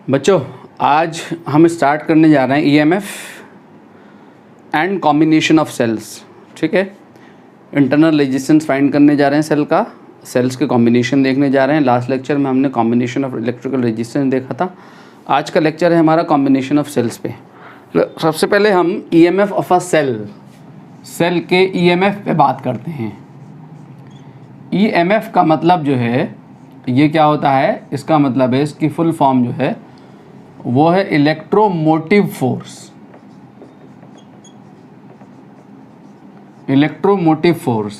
बच्चों, आज हम स्टार्ट करने जा रहे हैं EMF and combination of cells. ठीक है, इंटरनल रेजिस्टेंस फाइंड करने जा रहे हैं सेल्स के कॉम्बिनेशन देखने जा रहे हैं। लास्ट लेक्चर में हमने कॉम्बिनेशन ऑफ इलेक्ट्रिकल रेजिस्टेंस देखा था। आज का लेक्चर है हमारा कॉम्बिनेशन ऑफ सेल्स पे। सबसे पहले हम ईएमएफ ऑफ अ सेल के ईएमएफ पे बात करते हैं। ईएमएफ का मतलब जो है ये क्या होता है, इसका मतलब है, इसकी फुल फॉर्म जो है वो है इलेक्ट्रोमोटिव फोर्स। Electromotive force.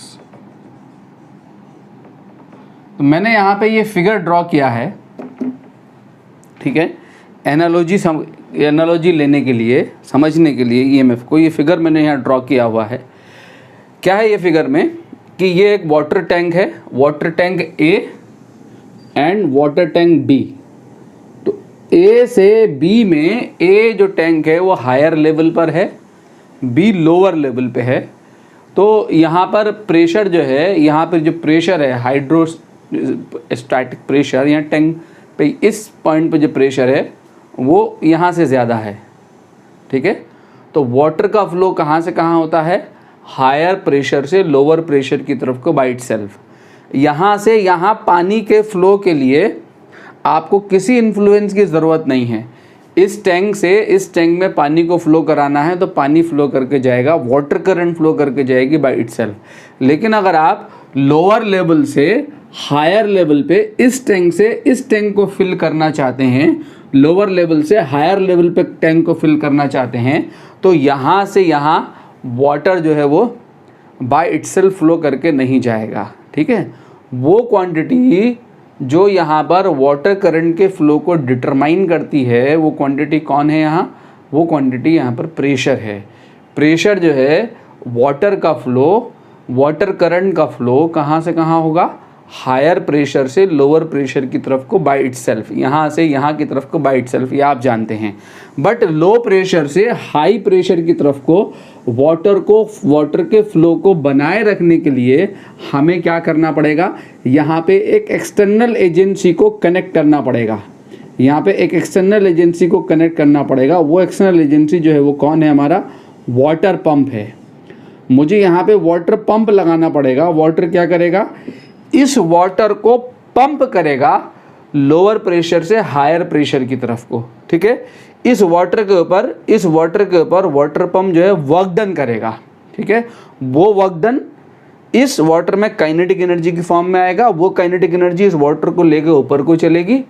तो मैंने यहाँ पे ये फिगर ड्रॉ किया है, ठीक है, एनालॉजी लेने के लिए, समझने के लिए ईएमएफ को। ये फिगर मैंने यहाँ ड्रॉ किया हुआ है। क्या है ये फिगर में कि ये एक वाटर टैंक है, water tank A and water tank B. तो ए से बी में ए जो टैंक है वो हायर लेवल पर है, बी लोअर लेवल पे है। तो यहाँ पर प्रेशर जो है, यहाँ पर जो प्रेशर है हाइड्रोस्टैटिक प्रेशर, यहाँ टैंक पे इस पॉइंट पे जो प्रेशर है वो यहाँ से ज़्यादा है। ठीक है, तो वाटर का फ्लो कहाँ से कहाँ होता है, हायर प्रेशर से लोअर प्रेशर की तरफ को बाय इटसेल्फ। यहाँ से यहाँ पानी के फ्लो के लिए आपको किसी इन्फ्लुएंस की ज़रूरत नहीं है। इस टैंक से इस टैंक में पानी को फ्लो कराना है तो पानी फ्लो करके जाएगा, वाटर करंट फ्लो करके जाएगी बाय इटसेल्फ। लेकिन अगर आप लोअर लेवल से हायर लेवल पे इस टैंक से इस टैंक को फिल करना चाहते हैं, लोअर लेवल से हायर लेवल पे टैंक को फिल करना चाहते हैं, तो यहाँ से यहाँ वाटर जो है वो बाय इटसेल्फ फ्लो करके नहीं जाएगा। ठीक है, वो क्वांटिटी जो यहाँ पर वाटर करंट के फ्लो को डिटरमाइन करती है, वो क्वांटिटी कौन है यहाँ, वो क्वांटिटी यहाँ पर प्रेशर है। प्रेशर जो है वाटर का फ्लो, वाटर करंट का फ्लो कहाँ से कहाँ होगा, हायर प्रेशर से लोअर प्रेशर की तरफ को बाय इटसेल्फ, यहाँ से यहाँ की तरफ को बाय इटसेल्फ, ये आप जानते हैं। बट लो प्रेशर से हाई प्रेशर की तरफ को वाटर के फ्लो को बनाए रखने के लिए हमें क्या करना पड़ेगा, यहाँ पे एक एक्सटर्नल एजेंसी को कनेक्ट करना पड़ेगा। यहाँ पे एक एक्सटर्नल एजेंसी को कनेक्ट करना पड़ेगा। वो एक्सटर्नल एजेंसी जो है वो कौन है, हमारा वाटर पंप है। मुझे यहाँ पे वाटर पंप लगाना पड़ेगा। वाटर क्या करेगा, इस वाटर को पंप करेगा लोअर प्रेशर से हायर प्रेशर की तरफ को। ठीक है, इस वाटर के ऊपर वाटर पंप जो है वर्क डन करेगा। ठीक है, वो वर्क डन इस वाटर में काइनेटिक एनर्जी की फॉर्म में आएगा। वो काइनेटिक एनर्जी इस वाटर को लेके ऊपर को चलेगी।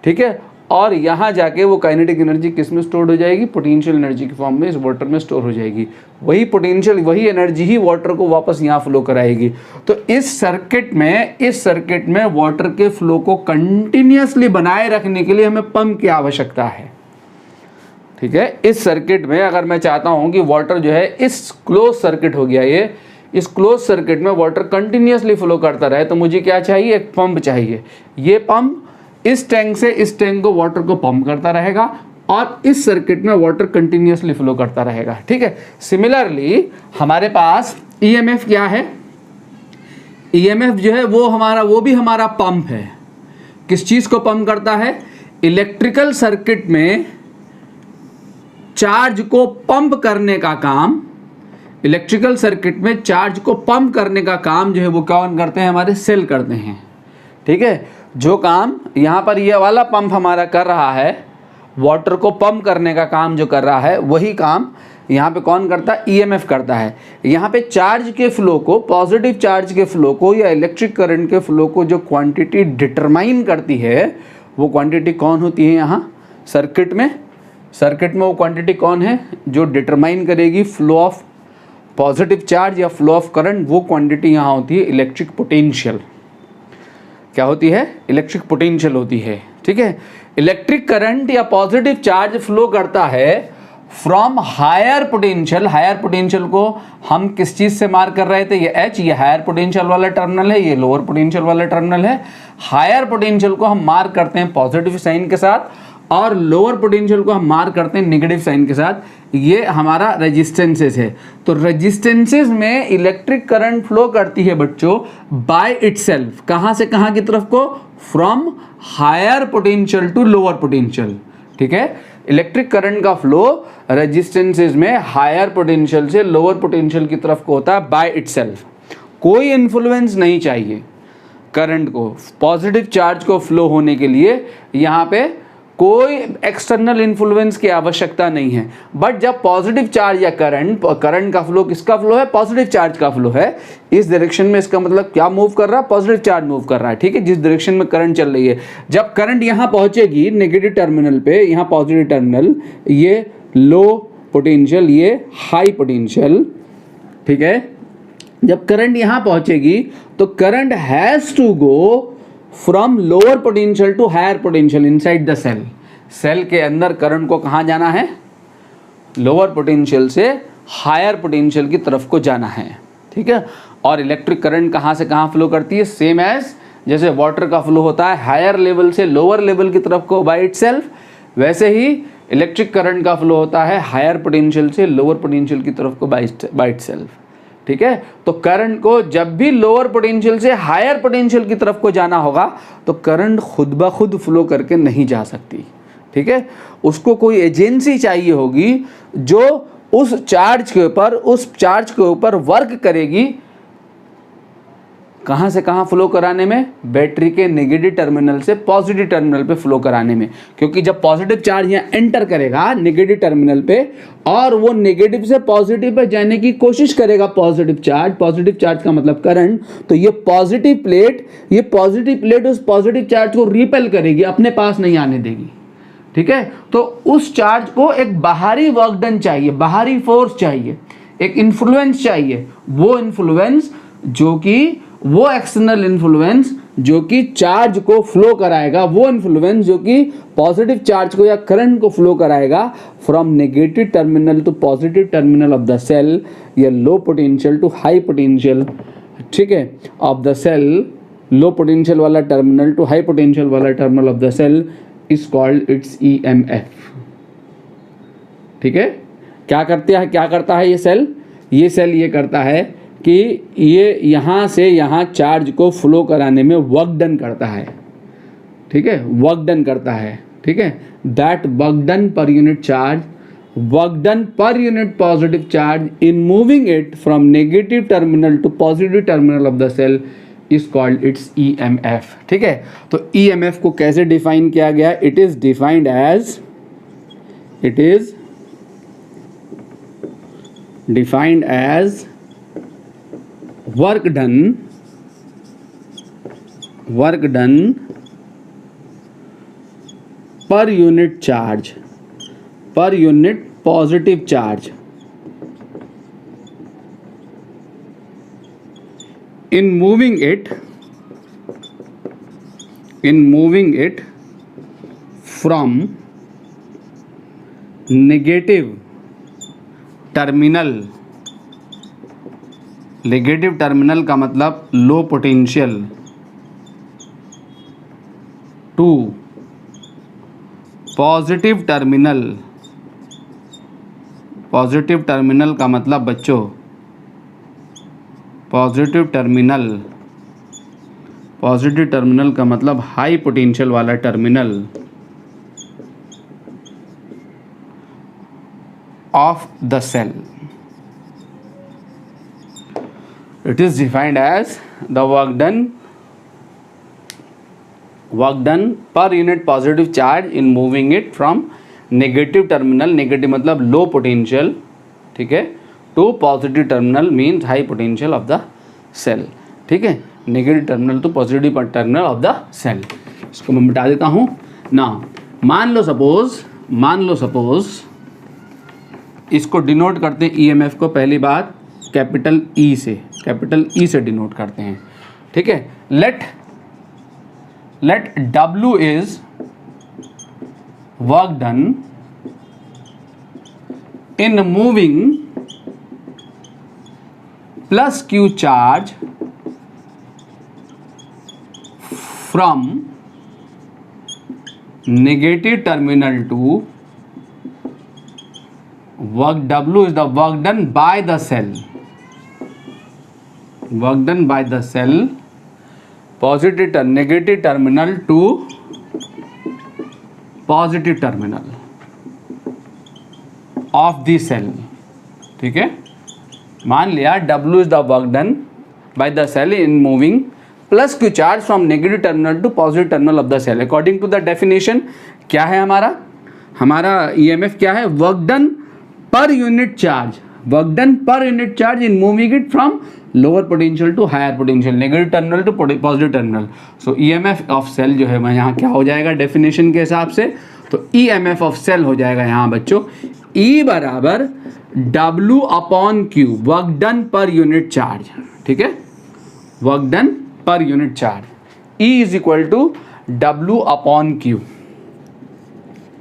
ठीक है, और यहाँ जाके वो काइनेटिक एनर्जी किस में स्टोर हो जाएगी, पोटेंशियल एनर्जी की फॉर्म में इस वाटर में स्टोर हो जाएगी। वही पोटेंशियल, वही एनर्जी ही वाटर को वापस यहाँ फ्लो कराएगी। तो इस सर्किट में वाटर के फ्लो को कंटिन्यूअसली बनाए रखने के लिए हमें पंप की आवश्यकता है। ठीक है, इस सर्किट में अगर मैं चाहता हूँ कि वाटर जो है, इस क्लोज सर्किट हो गया ये, इस क्लोज सर्किट में वाटर कंटिन्यूअसली फ्लो करता रहे, तो मुझे क्या चाहिए, एक पंप चाहिए। ये पंप इस टैंक से इस टैंक को वाटर को पंप करता रहेगा और इस सर्किट में वाटर कंटिन्यूअसली फ्लो करता रहेगा। ठीक है, सिमिलरली हमारे पास ईएमएफ क्या है, ईएमएफ जो है वो भी हमारा पंप है। किस चीज को पंप करता है, इलेक्ट्रिकल सर्किट में चार्ज को पंप करने का काम, इलेक्ट्रिकल सर्किट में चार्ज को पंप करने का काम जो है वो कौन करते हैं, हमारे सेल करते हैं। ठीक है, जो काम यहाँ पर ये वाला पंप हमारा कर रहा है, वाटर को पंप करने का काम जो कर रहा है, वही काम यहाँ पे कौन करता है, ईएमएफ करता है। यहाँ पे चार्ज के फ्लो को, पॉजिटिव चार्ज के फ्लो को या इलेक्ट्रिक करंट के फ्लो को जो क्वांटिटी डिटरमाइन करती है, वो क्वांटिटी कौन होती है यहाँ सर्किट में वो क्वांटिटी कौन है जो डिटरमाइन करेगी फ्लो ऑफ पॉजिटिव चार्ज या फ्लो ऑफ करंट, वो क्वांटिटी यहाँ होती है इलेक्ट्रिक पोटेंशियल। क्या होती है, इलेक्ट्रिक पोटेंशियल होती है। ठीक है, इलेक्ट्रिक करंट या पॉजिटिव चार्ज फ्लो करता है from higher potential. Higher potential को हम किस चीज से मार्क कर रहे थे, ये एच, ये हायर पोटेंशियल वाला टर्मिनल है, ये लोअर पोटेंशियल वाला टर्मिनल है। हायर पोटेंशियल को हम मार्क करते हैं पॉजिटिव साइन के साथ और लोअर पोटेंशियल को हम मार्क करते हैं नेगेटिव साइन के साथ। ये हमारा रेजिस्टेंसेस है। तो रेजिस्टेंसेस में इलेक्ट्रिक करंट फ्लो करती है बच्चों बाय इटसेल्फ। कहां से कहां की तरफ को, from higher potential to lower potential. ठीक है। इलेक्ट्रिक करंट का फ्लो रेजिस्टेंसेज में हायर पोटेंशियल से लोअर पोटेंशियल की तरफ को होता है बाय इटसेल्फ। कोई इन्फ्लुएंस नहीं चाहिए करंट को, पॉजिटिव चार्ज को फ्लो होने के लिए यहाँ पे कोई एक्सटर्नल इन्फ्लुएंस की आवश्यकता नहीं है। बट जब पॉजिटिव चार्ज या करंट का फ्लो किसका फ्लो है, पॉजिटिव चार्ज का फ्लो है, इस डायरेक्शन में, इसका मतलब क्या मूव कर रहा है, पॉजिटिव चार्ज मूव कर रहा है, ठीक है, जिस डायरेक्शन में करंट चल रही है। जब करंट यहाँ पहुंचेगी नेगेटिव टर्मिनल पे, यहाँ पॉजिटिव टर्मिनल, ये लो पोटेंशियल, ये हाई पोटेंशियल, ठीक है। जब करंट यहाँ पहुंचेगी तो current has to go from lower potential to higher potential inside the cell. Cell के अंदर करंट को कहाँ जाना है, लोअर पोटेंशियल से हायर पोटेंशियल की तरफ को जाना है, ठीक है। और इलेक्ट्रिक करंट कहाँ से कहाँ फ्लो करती है, सेम एज जैसे वाटर का फ्लो होता है हायर लेवल से लोअर लेवल की तरफ को बाय इटसेल्फ, वैसे ही इलेक्ट्रिक करंट का फ्लो होता है हायर पोटेंशियल से लोअर पोटेंशियल की तरफ को बाय इटसेल्फ, ठीक है। तो करंट को जब भी लोअर पोटेंशियल से हायर पोटेंशियल की तरफ को जाना होगा तो करंट खुद ब खुद फ्लो करके नहीं जा सकती, ठीक है। उसको कोई एजेंसी चाहिए होगी जो उस चार्ज के ऊपर वर्क करेगी। कहाँ से कहाँ फ्लो कराने में, बैटरी के नेगेटिव टर्मिनल से पॉजिटिव टर्मिनल पे फ्लो कराने में। क्योंकि जब पॉजिटिव चार्ज यहाँ एंटर करेगा नेगेटिव टर्मिनल पे और वो नेगेटिव से पॉजिटिव पे जाने की कोशिश करेगा पॉजिटिव चार्ज का मतलब करंट, तो ये पॉजिटिव प्लेट उस पॉजिटिव चार्ज को रिपेल करेगी, अपने पास नहीं आने देगी, ठीक है। तो उस चार्ज को एक बाहरी वर्क डन चाहिए, बाहरी फोर्स चाहिए, एक इन्फ्लुएंस चाहिए। वो इन्फ्लुएंस वो एक्सटर्नल इन्फ्लुएंस जो कि चार्ज को फ्लो कराएगा, वो इन्फ्लुएंस जो कि पॉजिटिव चार्ज को या करंट को फ्लो कराएगा from negative terminal to positive terminal of the cell, या low potential to high potential, ठीक है, of the cell. Low potential वाला टर्मिनल टू हाई पोटेंशियल वाला terminal of the cell is called its EMF, ठीक है। क्या करता है ये सेल ये करता है कि ये यहाँ से यहाँ चार्ज को फ्लो कराने में वर्क डन करता है, ठीक है, वर्क डन करता है, ठीक है। That work done per unit positive charge in moving it from negative terminal to positive terminal of the cell is called its EMF, ठीक है। तो EMF को कैसे डिफाइन किया गया, it is defined as work done per unit positive charge in moving it from negative terminal का मतलब low potential to positive terminal का मतलब बच्चों पॉजिटिव टर्मिनल का मतलब हाई पोटेंशियल वाला terminal of the cell. It is defined as the work done per unit positive charge in moving it from negative terminal, negative मतलब low potential, ठीक है, to positive terminal means high potential of the cell, ठीक है, negative terminal to positive terminal of the cell। इसको मैं मिटा देता हूँ ना। मान लो सपोज इसको डिनोट करते हैं EMF को, पहली बात कैपिटल E से डिनोट करते हैं, ठीक है। Let W is work done in moving plus Q charge from negative terminal to work W is the work done by the cell, positive negative terminal to positive terminal of the cell. ठीक है, मान लिया W is the work done by the cell in moving plus Q charge from negative terminal to positive terminal of the cell. According to the definition क्या है हमारा EMF क्या है? Work done per unit charge, work done per unit charge in moving it from lower potential to higher potential, negative terminal to positive terminal. So EMF of cell जो है वह यहाँ क्या हो जाएगा डेफिनेशन के हिसाब से? तो EMF ऑफ सेल हो जाएगा यहाँ बच्चों E बराबर W upon Q, work done per unit charge. ठीक है, work done per unit charge, E is equal to W upon Q।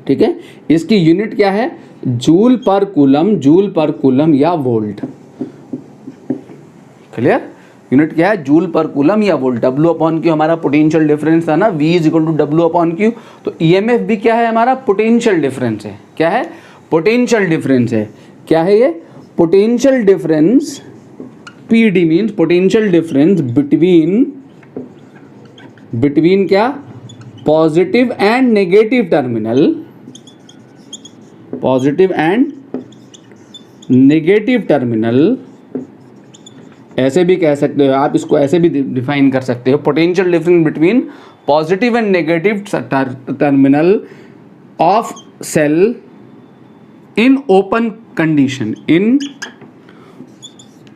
ठीक है, इसकी यूनिट क्या है? जूल पर कूलम या वोल्ट। क्लियर? यूनिट क्या है? जूल पर कूलम या वोल्ट। W अपॉन Q हमारा पोटेंशियल डिफरेंस था ना, V is equal to W upon Q। तो EMF भी क्या है हमारा? पोटेंशियल डिफरेंस है। क्या है? पोटेंशियल डिफरेंस है। क्या है ये? Potential difference, PD means potential difference between क्या? Positive and negative terminal, positive and negative terminal, ऐसे भी कह सकते हो आप, इसको ऐसे भी डिफाइन कर सकते हो, potential difference between positive and negative terminal of cell in open condition, in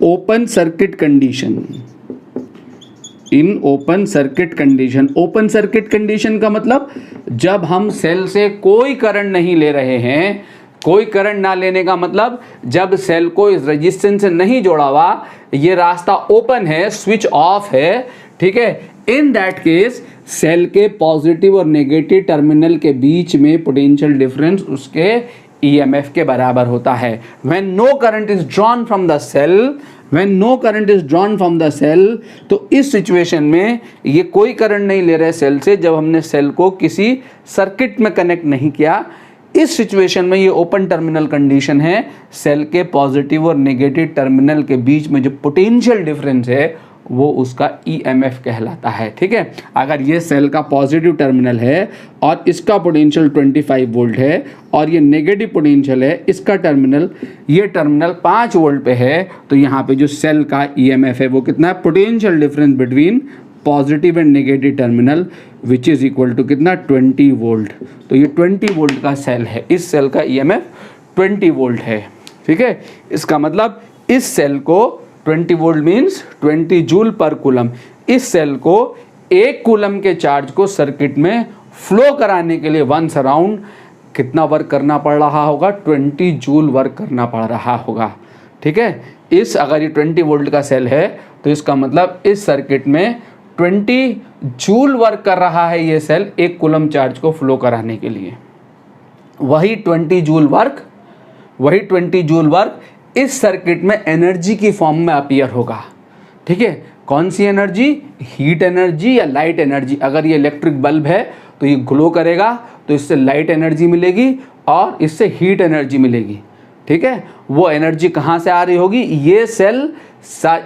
open circuit condition, in open circuit condition. Open circuit condition का मतलब जब हम सेल से कोई करंट नहीं ले रहे हैं। कोई करंट ना लेने का मतलब जब सेल को इस रेजिस्टेंस से नहीं जोड़ा हुआ, ये रास्ता ओपन है, स्विच ऑफ है। ठीक है, इन दैट केस सेल के पॉजिटिव और नेगेटिव टर्मिनल के बीच में पोटेंशियल डिफरेंस उसके EMF के बराबर होता है। When no current is drawn from the cell, when no current is drawn from the cell, तो इस सिचुएशन में ये कोई करंट नहीं ले रहे सेल से, जब हमने सेल को किसी सर्किट में कनेक्ट नहीं किया। इस सिचुएशन में ये ओपन टर्मिनल कंडीशन है, सेल के पॉजिटिव और नेगेटिव टर्मिनल के बीच में जो पोटेंशियल डिफरेंस है वो उसका EMF कहलाता है। ठीक है, अगर ये सेल का पॉजिटिव टर्मिनल है और इसका पोटेंशियल 25 वोल्ट है और ये नेगेटिव पोटेंशियल है, इसका टर्मिनल, ये टर्मिनल 5 वोल्ट पे है, तो यहाँ पे जो सेल का EMF है वो कितना है? Potential difference between positive and negative terminal which is equal to कितना? 20 वोल्ट। तो ये 20 वोल्ट का सेल है, इस सेल का EMF 20 वोल्ट है। ठीक है, इसका मतलब इस सेल को 20 volt means 20 joule per coulomb, इस सेल को 1 कूलम के चार्ज को सर्किट में फ्लो कराने के लिए वंस अराउंड कितना वर्क करना पड़ रहा होगा? 20 जूल वर्क करना पड़ रहा होगा। ठीक है, इस अगर ये 20 वोल्ट का सेल है तो इसका मतलब इस सर्किट में 20 जूल वर्क कर रहा है ये सेल 1 कूलम चार्ज को फ्लो कराने के लिए। वही 20 जूल वर्क इस सर्किट में एनर्जी की फॉर्म में अपीयर होगा। ठीक है, कौन सी एनर्जी? हीट एनर्जी या लाइट एनर्जी। अगर ये इलेक्ट्रिक बल्ब है तो ये ग्लो करेगा तो इससे लाइट एनर्जी मिलेगी और इससे हीट एनर्जी मिलेगी। ठीक है, वो एनर्जी कहाँ से आ रही होगी? ये सेल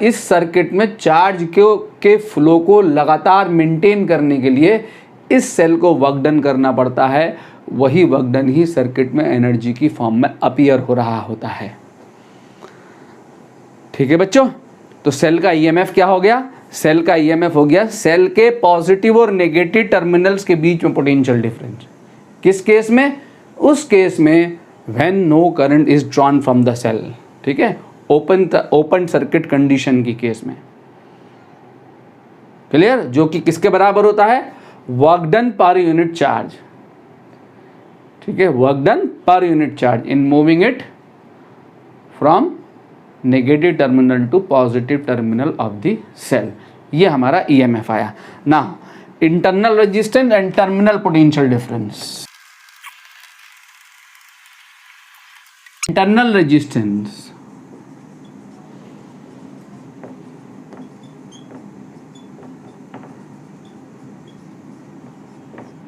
इस सर्किट में चार्ज के फ्लो को लगातार मेंटेन करने के लिए इस सेल को वर्क डन करना पड़ता है। वही वर्क डन ही सर्किट में एनर्जी की फॉर्म में अपीयर हो रहा होता है। ठीक है बच्चों, तो सेल का EMF क्या हो गया? सेल का EMF हो गया सेल के पॉजिटिव और नेगेटिव टर्मिनल्स के बीच में पोटेंशियल डिफरेंस। किस केस में? उस केस में when no current is drawn from the cell. ठीक है, ओपन सर्किट कंडीशन की केस में। क्लियर? जो कि किसके बराबर होता है? Work done per unit charge. ठीक है, work done per unit charge in moving it from negative terminal to positive terminal of the cell. ये हमारा EMF आया। Now internal resistance and terminal potential difference. Internal resistance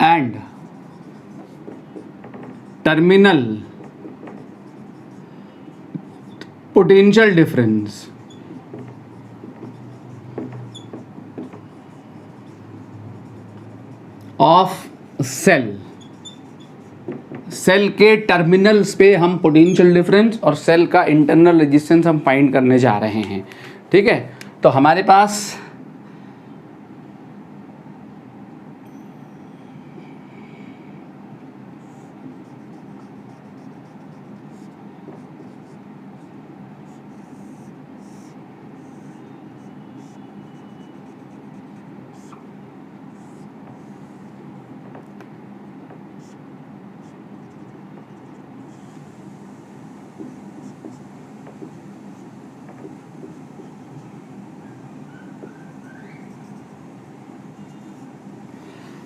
and terminal potential difference of cell cell के terminals पे हम potential difference और cell का internal resistance हम find करने जा रहे हैं। ठीक है, तो हमारे पास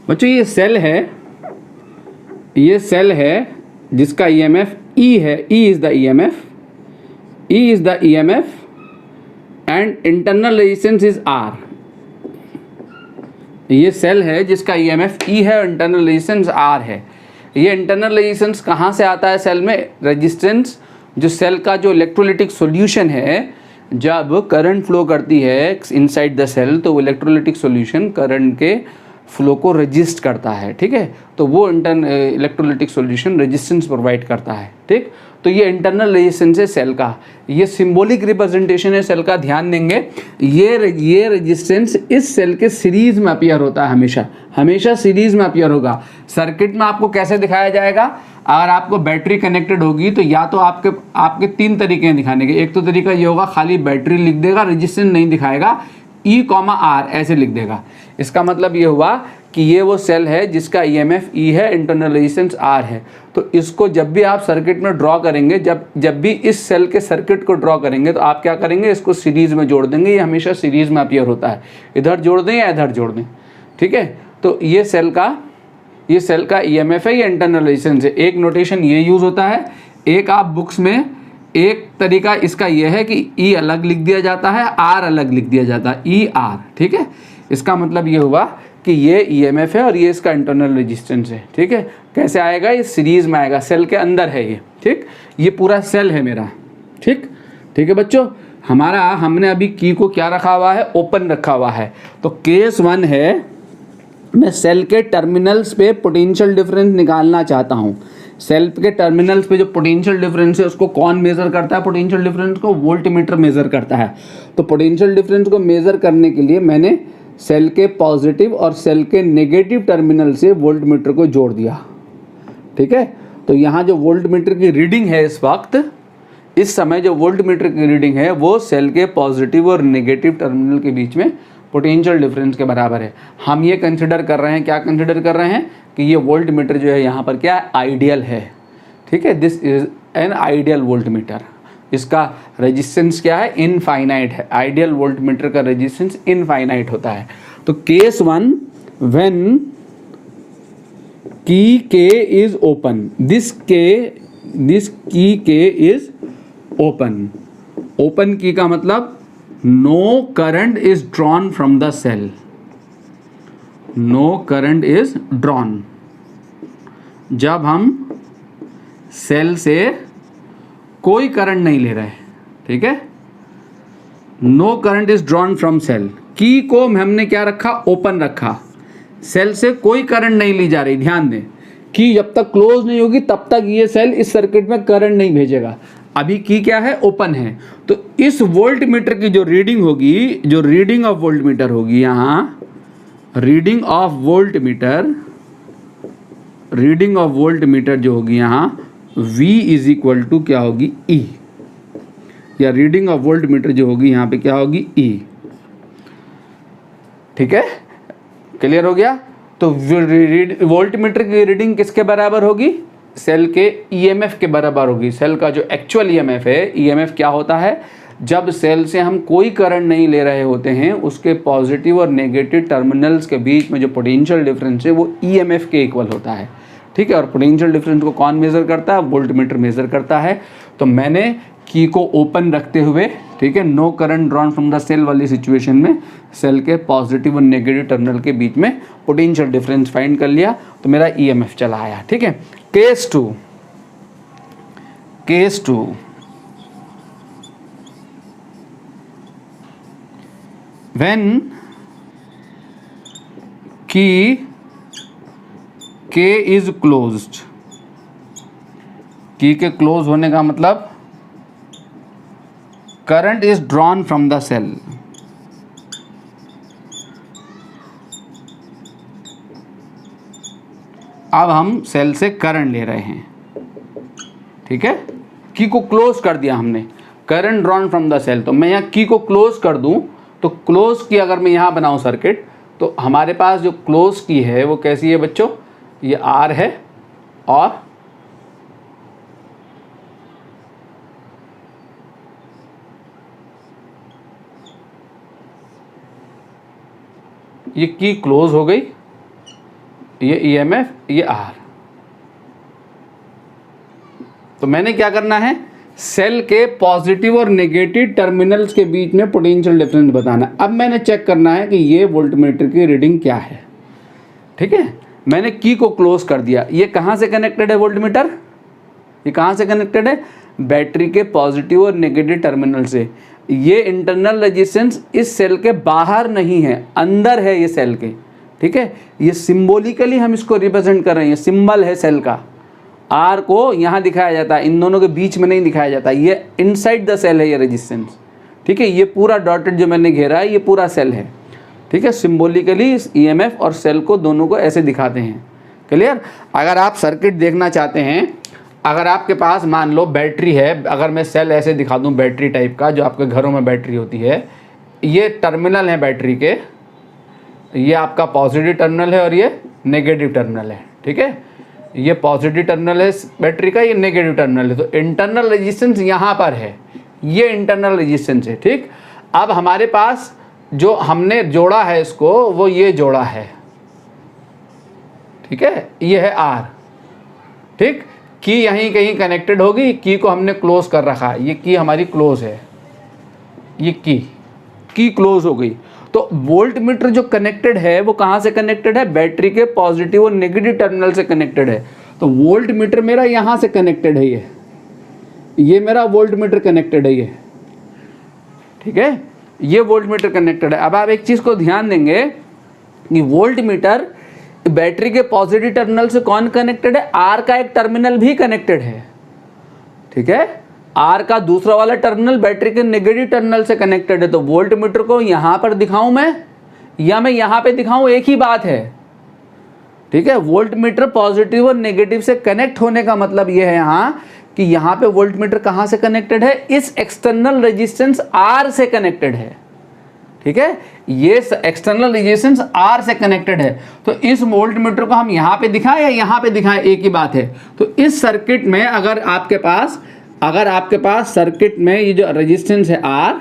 बच्चों ये सेल है जिसका ईएमएफ E है, E is the EMF and internal resistance is R। ये सेल है जिसका ईएमएफ E है और इंटरनल रेजिस्टेंस R है। ये इंटरनल रेजिस्टेंस कहाँ से आता है सेल में? रेजिस्टेंस जो सेल का जो इलेक्ट्रोलिटिक सॉल्यूशन है, जब करंट फ्लो करती है इनसाइड द सेल तो वो इलेक्ट्रोलिटिक सॉल्यूशन करंट के फ्लो को रजिस्ट करता है। ठीक है, तो वो इलेक्ट्रोलिटिक सॉल्यूशन रेजिस्टेंस प्रोवाइड करता है। ठीक, तो ये इंटरनल रेजिस्टेंस है सेल का, ये सिंबॉलिक रिप्रेजेंटेशन है सेल का। ध्यान देंगे ये रेजिस्टेंस इस सेल के सीरीज में अपीयर होता है, हमेशा सीरीज में अपीयर होगा। सर्किट में आपको कैसे दिखाया जाएगा? अगर आपको बैटरी कनेक्टेड होगी तो या तो आपके 3 तरीके हैं दिखाने के। एक तो तरीका ये होगा खाली बैटरी लिख देगा, रेजिस्टेंस नहीं दिखाएगा, E, R ऐसे लिख देगा। इसका मतलब ये हुआ कि ये वो सेल है जिसका ईएमएफ E है, इंटरनल रेजिस्टेंस R है। तो इसको जब भी आप सर्किट में ड्रॉ करेंगे, जब भी इस सेल के सर्किट को ड्रॉ करेंगे तो आप क्या करेंगे? इसको सीरीज में जोड़ देंगे। ये हमेशा सीरीज में अपीयर होता है, इधर जोड़ दें या इधर जोड़ दें। ठीक है, तो ये सेल का ईएमएफ है, ये इंटरनल रेजिस्टेंस है। एक नोटेशन ये यूज होता है, एक आप बुक्स में एक तरीका इसका यह है कि E अलग लिख दिया जाता है, R अलग लिख दिया जाता है, ER। ठीक है, इसका मतलब ये हुआ कि ये ईएमएफ है और ये इसका इंटरनल रेजिस्टेंस है। ठीक है, कैसे आएगा? ये सीरीज में आएगा, सेल के अंदर है ये। ठीक, ये पूरा सेल है मेरा। ठीक है बच्चों, हमने अभी की को क्या रखा हुआ है? ओपन रखा हुआ है। तो केस 1 है, मैं सेल के टर्मिनल्स पे पोटेंशियल डिफरेंस निकालना चाहता हूँ। सेल के टर्मिनल्स पे जो पोटेंशियल डिफरेंस है उसको कौन मेज़र करता है? पोटेंशियल डिफरेंस को वोल्टमीटर मेज़र करता है। तो पोटेंशियल डिफरेंस को मेज़र करने के लिए मैंने सेल के पॉजिटिव और सेल के नेगेटिव टर्मिनल से वोल्टमीटर को जोड़ दिया। ठीक है, तो यहाँ जो वोल्टमीटर की रीडिंग है इस समय जो वोल्टमीटर की रीडिंग है वो सेल के पॉजिटिव और नेगेटिव टर्मिनल के बीच में पोटेंशियल डिफरेंस के बराबर है। हम ये कंसिडर कर रहे हैं, क्या कंसिडर कर रहे हैं कि ये वोल्टमीटर जो है यहाँ पर क्या है? आइडियल है। ठीक है, this is an ideal voltmeter. इसका रेजिस्टेंस क्या है? इनफाइनाइट है। आइडियल वोल्टमीटर का रेजिस्टेंस इनफाइनाइट होता है। तो केस 1 व्हेन की के इज ओपन, दिस की के इज ओपन की का मतलब no current is drawn from the cell, no current is drawn. जब हम सेल से कोई करंट नहीं ले रहे, ठीक है, no current is drawn from cell. Key को हमने क्या रखा? ओपन रखा। सेल से कोई करंट नहीं ली जा रही। ध्यान दें, की जब तक क्लोज नहीं होगी तब तक ये सेल इस सर्किट में करंट नहीं भेजेगा। अभी की क्या है? ओपन है। तो इस वोल्टमीटर की जो रीडिंग होगी, जो रीडिंग ऑफ वोल्टमीटर होगी, यहां रीडिंग ऑफ वोल्टमीटर जो होगी यहां V इज इक्वल टू क्या होगी? E, या रीडिंग ऑफ वोल्टमीटर जो होगी यहां पे क्या होगी? E। ठीक है, क्लियर हो गया? तो वोल्टमीटर की रीडिंग किसके बराबर होगी? सेल के ईएमएफ के बराबर होगी। सेल का जो एक्चुअल ईएमएफ है, ईएमएफ क्या होता है? जब सेल से हम कोई करंट नहीं ले रहे होते हैं, उसके पॉजिटिव और नेगेटिव टर्मिनल्स के बीच में जो पोटेंशियल डिफरेंस है वो ईएमएफ के इक्वल होता है। ठीक है, और पोटेंशियल डिफरेंस को कौन मेज़र करता है? वोल्टमीटर मेज़र करता है। तो मैंने की को ओपन रखते हुए, ठीक है, no current drawn from the cell वाली सिचुएशन में सेल के पॉजिटिव और नेगेटिव टर्मिनल के बीच में पोटेंशियल डिफरेंस फाइंड कर लिया, तो मेरा ईएमएफ चला आया। ठीक है, केस 2 व्हेन की K is closed, की के क्लोज होने का मतलब current is drawn from the cell. अब हम सेल से करंट ले रहे हैं, ठीक है। की को क्लोज कर दिया हमने, current drawn from the cell. तो मैं यहाँ की को क्लोज कर दूं, तो क्लोज की अगर मैं यहाँ बनाऊं सर्किट, तो हमारे पास जो क्लोज की है वो कैसी है बच्चों, ये आर है और ये की क्लोज हो गई, ये ईएमएफ, ये आर। तो मैंने क्या करना है, सेल के पॉजिटिव और नेगेटिव टर्मिनल्स के बीच में पोटेंशियल डिफरेंस बताना। अब मैंने चेक करना है कि ये वोल्टमीटर की रीडिंग क्या है, ठीक है। मैंने की को क्लोज कर दिया। ये कहाँ से कनेक्टेड है वोल्टमीटर, ये कहाँ से कनेक्टेड है, बैटरी के पॉजिटिव और नेगेटिव टर्मिनल से। ये इंटरनल रेजिस्टेंस इस सेल के बाहर नहीं है, अंदर है ये सेल के, ठीक है। ये सिंबॉलिकली हम इसको रिप्रेजेंट कर रहे हैं, सिंबल है सेल का। आर को यहाँ दिखाया जाता है, इन दोनों के बीच में नहीं दिखाया जाता, ये इनसाइड द सेल है ये रेजिस्टेंस, ठीक है। ये पूरा डॉटेड जो मैंने घेरा है ये पूरा सेल है, ठीक है। सिंबॉलिकली इस ईएमएफ और सेल को दोनों को ऐसे दिखाते हैं, क्लियर। अगर आप सर्किट देखना चाहते हैं, अगर आपके पास मान लो बैटरी है, अगर मैं सेल ऐसे दिखा दूँ बैटरी टाइप का, जो आपके घरों में बैटरी होती है, ये टर्मिनल है बैटरी के, ये आपका पॉजिटिव टर्मिनल है और ये नेगेटिव टर्मिनल है, ठीक है। ये पॉजिटिव टर्मिनल है बैटरी का, ये नेगेटिव टर्मिनल है। तो इंटरनल रेजिस्टेंस यहाँ पर है, ये इंटरनल रेजिस्टेंस है, ठीक। अब हमारे पास जो हमने जोड़ा है इसको, वो ये जोड़ा है, ठीक है, ये है आर, ठीक। की यहीं कहीं कनेक्टेड होगी, की को हमने क्लोज कर रखा है, ये की हमारी क्लोज है, ये की क्लोज हो गई। तो वोल्टमीटर जो कनेक्टेड है वो कहाँ से कनेक्टेड है, बैटरी के पॉजिटिव और नेगेटिव टर्मिनल से कनेक्टेड है। तो वोल्टमीटर मेरा यहाँ से कनेक्टेड है, ये मेरा वोल्टमीटर कनेक्टेड है, ये, ठीक है, ये वोल्टमीटर कनेक्टेड है। अब आप एक चीज़ को ध्यान देंगे कि वोल्टमीटर बैटरी के पॉजिटिव टर्मिनल से कौन कनेक्टेड है, आर का एक टर्मिनल भी कनेक्टेड है, ठीक है। आर का दूसरा वाला टर्मिनल बैटरी के नेगेटिव टर्मिनल से कनेक्टेड है। तो वोल्टमीटर को यहाँ पर दिखाऊं मैं या मैं यहाँ पे दिखाऊं, एक ही बात है, ठीक है। वोल्टमीटर पॉजिटिव और नेगेटिव से कनेक्ट होने का मतलब ये है यहाँ कि यहाँ पे वोल्टमीटर कहाँ से कनेक्टेड है, इस एक्सटर्नल रेजिस्टेंस आर से कनेक्टेड है, ठीक है। ये एक्सटर्नल रेजिस्टेंस आर से कनेक्टेड है। तो इस वोल्टमीटर को हम यहाँ पे दिखाएं या यहाँ पे दिखाएं, एक ही बात है। तो इस सर्किट में अगर आपके पास सर्किट में ये जो रेजिस्टेंस है आर,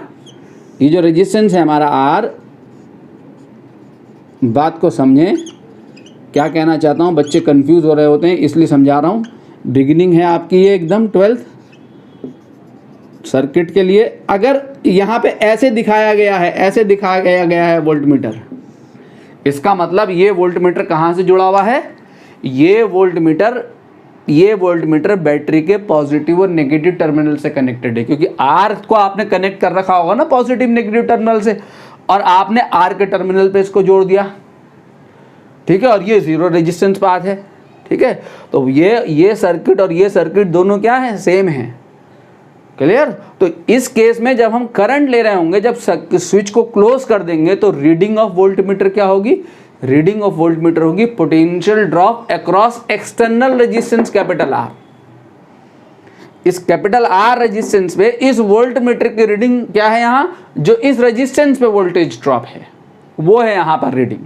ये जो रेजिस्टेंस है हमारा आर, बात को समझें क्या कहना चाहता हूँ, बच्चे कंफ्यूज हो रहे होते हैं इसलिए समझा रहा हूँ। बिगिनिंग है आपकी ये एकदम 12th सर्किट के लिए। अगर यहाँ पे ऐसे दिखाया गया है, ऐसे दिखाया गया है वोल्टमीटर, इसका मतलब ये वोल्टमीटर कहाँ से जुड़ा हुआ है, ये वोल्टमीटर बैटरी के पॉजिटिव और नेगेटिव टर्मिनल से कनेक्टेड है, क्योंकि आर को आपने कनेक्ट कर रखा होगा ना पॉजिटिव नेगेटिव टर्मिनल से, और आपने आर के टर्मिनल पे इसको जोड़ दिया, ठीक है। और ये जीरो रेजिस्टेंस पाथ है, ठीक है। तो ये सर्किट और ये सर्किट दोनों क्या है, सेम है, क्लियर। तो इस केस में जब हम करंट ले रहे होंगे, जब स्विच को क्लोज कर देंगे, तो रीडिंग ऑफ वोल्टमीटर क्या होगी, रीडिंग ऑफ वोल्टमीटर होगी potential drop across external resistance capital R. इस कैपिटल आर रेजिस्टेंस पे इस वोल्टमीटर की रीडिंग क्या है, यहाँ जो इस रेजिस्टेंस पे वोल्टेज ड्रॉप है वो है यहाँ पर रीडिंग,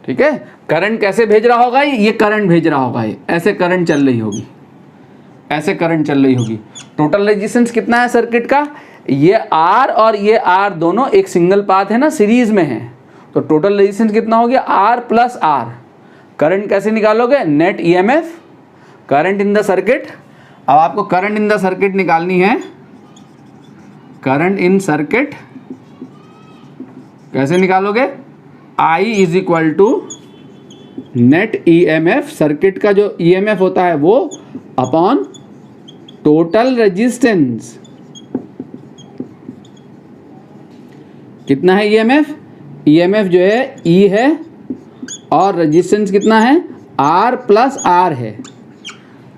ठीक है। करंट कैसे भेज रहा होगा, ये करंट भेज रहा होगा, ये ऐसे करंट चल रही होगी, ऐसे करंट चल रही होगी। टोटल रेजिस्टेंस कितना है सर्किट का, ये आर और ये आर दोनों एक सिंगल पाथ है ना, सीरीज में है। तो टोटल रेजिस्टेंस कितना हो गया, आर प्लस आर। करंट कैसे निकालोगे, net EMF, current in the circuit. अब आपको करंट इन द सर्किट निकालनी है। करंट इन सर्किट कैसे निकालोगे, I is equal to net EMF, circuit का जो ईएमएफ होता है वो, अपॉन टोटल रेजिस्टेंस। कितना है ईएमएफ, ईएमएफ जो है E है, और रेजिस्टेंस कितना है, R प्लस R है,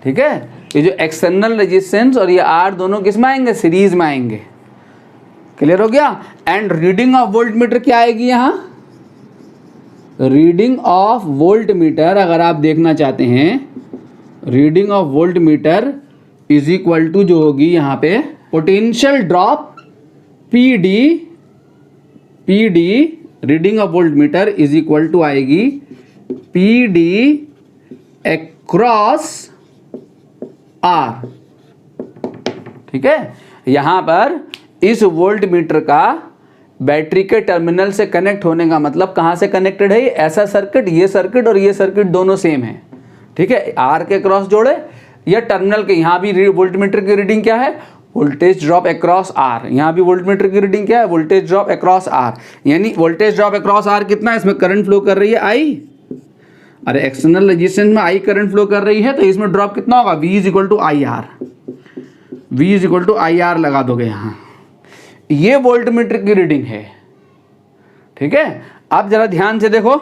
ठीक है। ये जो एक्सटर्नल रेजिस्टेंस और ये R दोनों किस में आएंगे, सीरीज में आएंगे। क्लियर हो गया। And reading of volt metre क्या आएगी यहाँ, रीडिंग ऑफ वोल्ट मीटर अगर आप देखना चाहते हैं, reading of volt meter is equal to जो होगी यहाँ पे potential drop PD, reading of volt meter is equal to आएगी PD अक्रॉस R। ठीक है, यहां पर इस वोल्ट मीटर का बैटरी के टर्मिनल से कनेक्ट होने का मतलब कहां से कनेक्टेड है, ऐसा सर्किट, ये सर्किट और ये सर्किट दोनों सेम है। ठीक है, R के क्रॉस जोड़े या टर्मिनल के, यहां भी वोल्ट मीटर की रीडिंग क्या है, वोल्टेज ड्रॉप अक्रॉस R। यहां भी वोल्ट मीटर की रीडिंग क्या है, वोल्टेज ड्रॉप अक्रॉस R। यानी वोल्टेज ड्रॉप अक्रॉस R कितना है, इसमें करंट फ्लो कर रही है I। अरे एक्सटर्नल रेजिस्टेंस में I करंट फ्लो कर रही है तो इसमें ड्रॉप कितना होगा, V is equal to I R, V is equal to I R लगा दोगे यहां। ये वोल्ट मीटर की रीडिंग है। ठीक है, अब जरा ध्यान से देखो,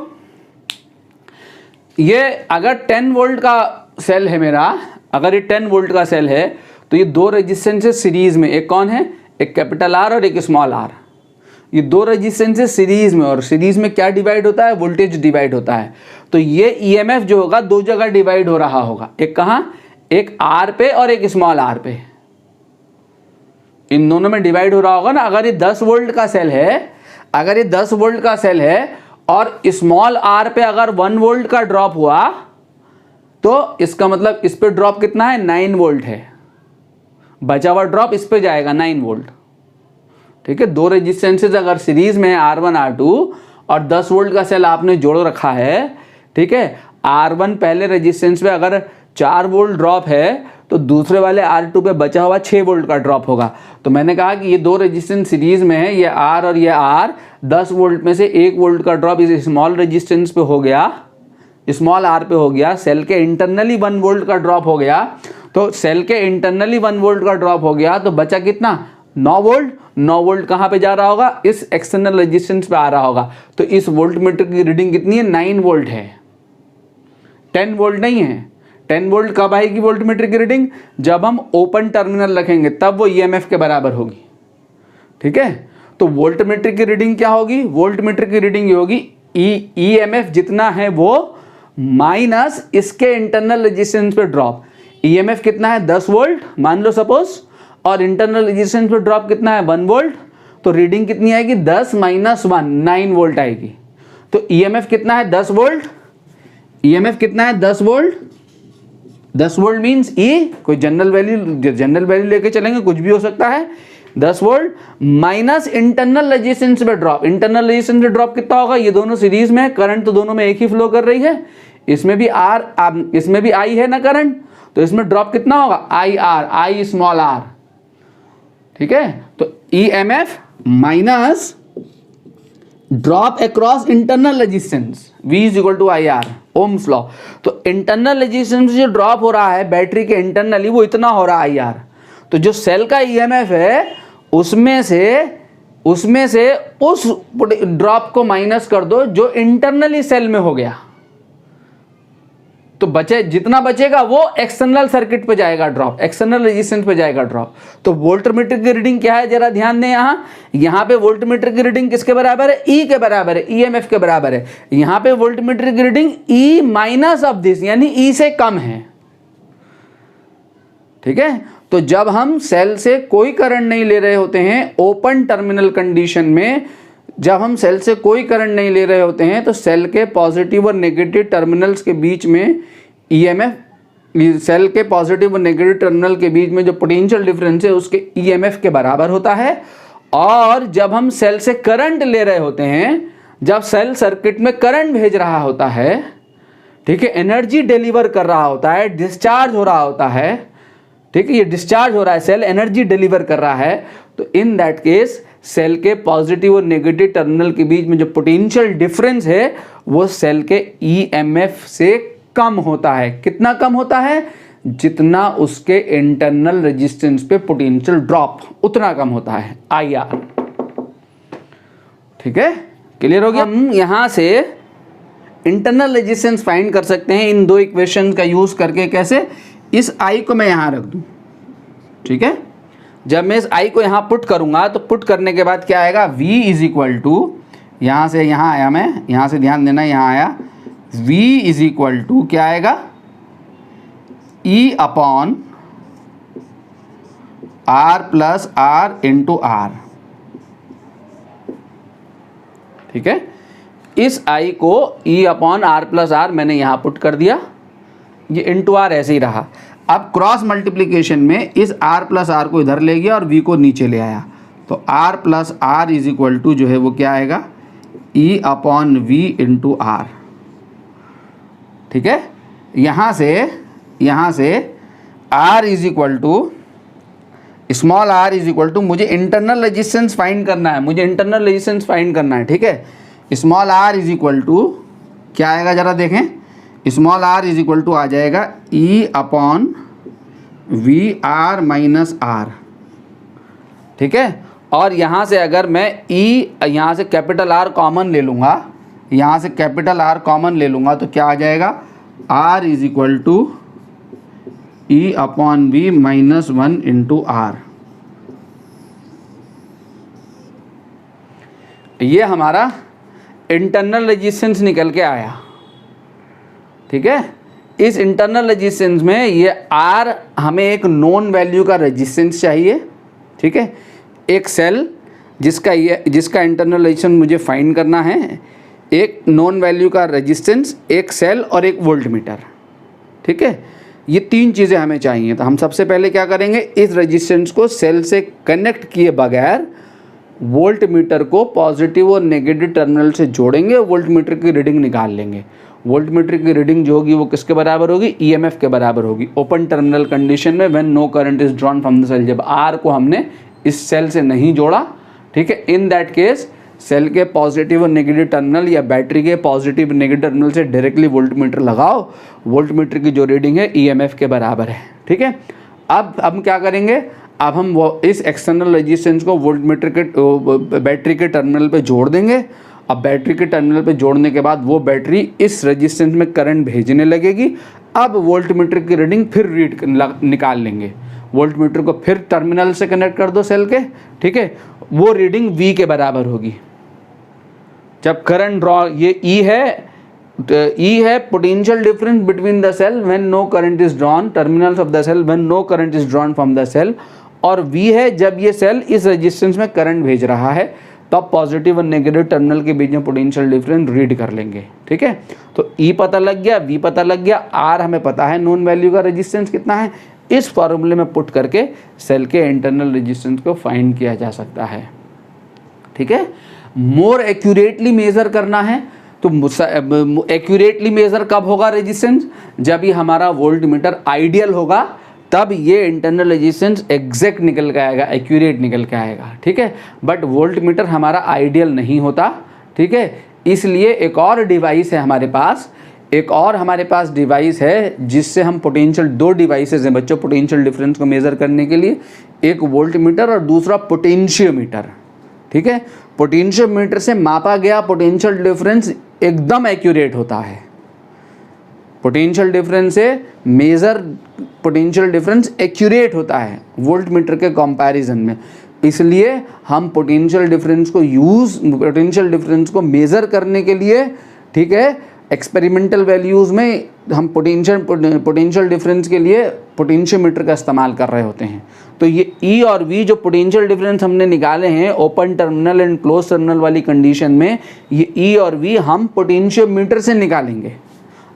ये अगर 10 वोल्ट का सेल है मेरा, अगर ये 10 वोल्ट का सेल है तो ये दो रेजिस्टेंसेस सीरीज में, एक कौन है, एक कैपिटल R और एक स्मॉल r। ये दो रेजिस्टेंसेस सीरीज में, और सीरीज में क्या डिवाइड होता है, वोल्टेज डिवाइड होता है। तो ये EMF जो होगा दो जगह डिवाइड हो रहा होगा, एक कहां, एक R पे और एक स्मॉल r पे, इन दोनों में डिवाइड हो रहा होगा ना। अगर ये 10 वोल्ट का सेल है, अगर ये 10 वोल्ट का सेल है और स्मॉल r पे अगर 1 वोल्ट का ड्रॉप हुआ तो इसका मतलब इस पे ड्रॉप कितना है, 9 वोल्ट है, बचा हुआ ड्रॉप इस पे जाएगा 9 वोल्ट। ठीक है, दो रेजिस्टेंसेस अगर सीरीज में है R1 R2 और 10 वोल्ट का सेल आपने जोड़ रखा है, ठीक है, R1 पहले रेजिस्टेंस पे अगर 4 वोल्ट ड्रॉप है तो दूसरे वाले R2 पे बचा हुआ 6 वोल्ट का ड्रॉप होगा। तो मैंने कहा कि ये दो रेजिस्टेंस सीरीज में है, ये R और ये R, 10 वोल्ट में से 1 वोल्ट का ड्रॉप इस स्मॉल रेजिस्टेंस पे हो गया, स्मॉल R पे हो गया, सेल के इंटरनली 1 वोल्ट का ड्रॉप हो गया। तो सेल के इंटरनली 1 वोल्ट का ड्रॉप हो गया तो बचा कितना, 9 वोल्ट। 9 वोल्ट कहाँ पे जा रहा होगा, इस एक्सटर्नल रेजिस्टेंस पे आ रहा होगा। तो इस वोल्ट मीटर की रीडिंग कितनी है, 9 वोल्ट है, 10 वोल्ट नहीं है। 10 वोल्ट कब आएगी वोल्ट मीटर की रीडिंग, जब हम ओपन टर्मिनल रखेंगे तब वो EMF के बराबर होगी। ठीक है, तो वोल्ट मीटर की रीडिंग क्या होगी, वोल्ट मीटर की रीडिंग ये होगी EMF जितना है वो माइनस इसके इंटरनल रेजिस्टेंस पे ड्रॉप। EMF कितना है, 10 वोल्ट मान लो सपोज, और इंटरनल रेजिस्टेंस पे ड्रॉप कितना है, 1 वोल्ट। तो रीडिंग कितनी आएगी, 10 माइनस 1, 9 वोल्ट आएगी। तो EMF कितना है, 10 वोल्ट। EMF कितना है, 10 वोल्ट। 10 वोल्ट मीन्स E, कोई जनरल वैल्यू लेके चलेंगे, कुछ भी हो सकता है। 10 वोल्ट माइनस इंटरनल रेजिस्टेंस पे ड्रॉप। इंटरनल रेजिस्टेंस पे ड्रॉप कितना होगा, ये दोनों सीरीज में है, करंट तो दोनों में एक ही फ्लो कर रही है, इसमें भी इसमें भी I है ना करंट, तो इसमें ड्रॉप कितना होगा, I स्मॉल r। ठीक है, तो EMF minus drop across internal resistance, V is equal to I R, ohm's law. तो इंटरनल रेजिस्टेंस जो ड्रॉप हो रहा है बैटरी के इंटरनली, वो इतना हो रहा है IR। तो जो सेल का EMF है उसमें से उस ड्रॉप को माइनस कर दो जो इंटरनली सेल में हो गया, तो बचे जितना बचेगा वो एक्सटर्नल सर्किट पे जाएगा ड्रॉप, एक्सटर्नल रेजिस्टेंस पे जाएगा ड्रॉप। तो वोल्ट मीटर की रीडिंग क्या है, जरा ध्यान दें। यहाँ पे वोल्ट मीटर की रीडिंग किसके बराबर है, E के बराबर है, EMF के बराबर है। यहाँ पे वोल्ट मीटर की reading E minus of this, यानी E से कम है। ठीक है, तो जब हम सेल से कोई करंट नहीं ले रहे होते हैं, ओपन टर्मिनल कंडीशन में जब हम सेल से कोई करंट नहीं ले रहे होते हैं, तो सेल के पॉजिटिव और नेगेटिव टर्मिनल्स के बीच में EMF, सेल के पॉजिटिव और नेगेटिव टर्मिनल के बीच में जो पोटेंशियल डिफरेंस है उसके EMF के बराबर होता है। और जब हम सेल से करंट ले रहे होते हैं, जब सेल सर्किट में करंट भेज रहा होता है, ठीक है, एनर्जी डिलीवर कर रहा होता है, डिस्चार्ज हो रहा होता है, ठीक है, ये डिस्चार्ज हो रहा है, सेल एनर्जी डिलीवर कर रहा है, तो इन दैट केस सेल के पॉजिटिव और नेगेटिव टर्मिनल के बीच में जो पोटेंशियल डिफरेंस है वो सेल के EMF से कम होता है। कितना कम होता है, जितना उसके इंटरनल रेजिस्टेंस पे पोटेंशियल ड्रॉप उतना कम होता है, IR। ठीक है, क्लियर हो गया। हम यहां से इंटरनल रेजिस्टेंस फाइंड कर सकते हैं इन दो इक्वेशन का यूज करके। कैसे, इस I को मैं यहाँ रख दूँ, ठीक है। जब मैं इस I को यहाँ पुट करूँगा तो पुट करने के बाद क्या आएगा, V इज इक्वल टू, यहाँ से यहाँ आया, मैं यहाँ से ध्यान देना, यहाँ आया, V इज इक्वल टू क्या आएगा, E upon R plus R into R, ठीक है। इस I को E upon R plus R मैंने यहाँ पुट कर दिया, ये इंटू R ऐसे ही रहा। अब क्रॉस मल्टीप्लिकेशन में इस R प्लस R को इधर ले गया और V को नीचे ले आया, तो R plus R is equal to जो है वो क्या आएगा, E upon V into R, ठीक है। यहाँ से R is equal to, small r is equal to, मुझे इंटरनल रेजिस्टेंस फाइंड करना है, ठीक है। Small r is equal to क्या आएगा जरा देखें, small r is equal to आ जाएगा E upon V R minus R, ठीक है। और यहाँ से अगर मैं यहाँ से कैपिटल R कॉमन ले लूँगा, तो क्या आ जाएगा, R is equal to E upon V minus 1 into R। ये हमारा इंटरनल रेजिस्टेंस निकल के आया, ठीक है। इस इंटरनल रेजिस्टेंस में ये R हमें एक नोन वैल्यू का रेजिस्टेंस चाहिए, ठीक है। एक सेल जिसका इंटरनल रेजिस्टेंस मुझे फाइंड करना है, एक नोन वैल्यू का रेजिस्टेंस, एक सेल और एक वोल्टमीटर, ठीक है। ये तीन चीज़ें हमें चाहिए। तो हम सबसे पहले क्या करेंगे, इस रेजिस्टेंस को सेल से कनेक्ट किए बगैर वोल्टमीटर को पॉजिटिव और नेगेटिव टर्मिनल से जोड़ेंगे, वोल्टमीटर की रीडिंग निकाल लेंगे। वोल्टमीटर की रीडिंग जो होगी वो किसके बराबर होगी, ईएमएफ के बराबर होगी, ओपन टर्मिनल कंडीशन में, when no current is drawn from the cell. जब आर को हमने इस सेल से नहीं जोड़ा, ठीक है, इन दैट केस सेल के पॉजिटिव और नेगेटिव टर्मिनल या बैटरी के पॉजिटिव नेगेटिव टर्मिनल से डायरेक्टली वोल्टमीटर लगाओ, वोल्टमीटर की जो रीडिंग है ईएमएफ के बराबर है, ठीक है। अब हम क्या करेंगे, अब हम वो इस एक्सटर्नल रेजिस्टेंस को वोल्टमीटर के बैटरी के टर्मिनल पे जोड़ देंगे। अब बैटरी के टर्मिनल पे जोड़ने के बाद वो बैटरी इस रेजिस्टेंस में करंट भेजने लगेगी। अब वोल्टमीटर की रीडिंग फिर निकाल लेंगे, वोल्टमीटर को फिर टर्मिनल से कनेक्ट कर दो सेल के, ठीक है। वो रीडिंग V के बराबर होगी। जब करंट ड्रॉ, ये E है potential difference between the cell when no current is drawn, terminals of the cell when no current is drawn from the cell, और V है जब ये सेल इस रेजिस्टेंस में करंट भेज रहा है, तब पॉजिटिव और नेगेटिव टर्मिनल के बीच में पोटेंशियल डिफरेंस रीड कर लेंगे, ठीक है। तो E पता लग गया, V पता लग गया, R हमें पता है नोन वैल्यू का रेजिस्टेंस कितना है। इस फॉर्मूले में पुट करके सेल के इंटरनल रेजिस्टेंस को फाइंड किया जा सकता है, ठीक है। मोर एक्यूरेटली मेजर करना है तो एक्यूरेटली मेजर कब होगा रेजिस्टेंस, जब ये हमारा वोल्टमीटर आइडियल होगा, तब ये इंटरनल रेजिस्टेंस एग्जैक्ट निकल के आएगा, एक्यूरेट निकल के आएगा, ठीक है। बट वोल्टमीटर हमारा आइडियल नहीं होता, ठीक है। इसलिए एक और डिवाइस है हमारे पास, डिवाइस है जिससे हम पोटेंशियल, दो डिवाइसेस हैं बच्चों पोटेंशियल डिफरेंस को मेज़र करने के लिए, एक वोल्टमीटर और दूसरा पोटेंशियोमीटर, ठीक है। पोटेंशियोमीटर से मापा गया पोटेंशियल डिफरेंस एकदम एक्यूरेट होता है, पोटेंशियल डिफरेंस से मेजर पोटेंशियल डिफरेंस एक्यूरेट होता है वोल्टमीटर के कंपैरिजन में। इसलिए हम पोटेंशियल डिफरेंस को मेज़र करने के लिए, ठीक है, एक्सपेरिमेंटल वैल्यूज़ में हम पोटेंशियल डिफरेंस के लिए पोटेंशियोमीटर का इस्तेमाल कर रहे होते हैं। तो ये E और V जो पोटेंशियल डिफरेंस हमने निकाले हैं open terminal and close terminal वाली कंडीशन में, ये E और V हम पोटेंशियोमीटर से निकालेंगे।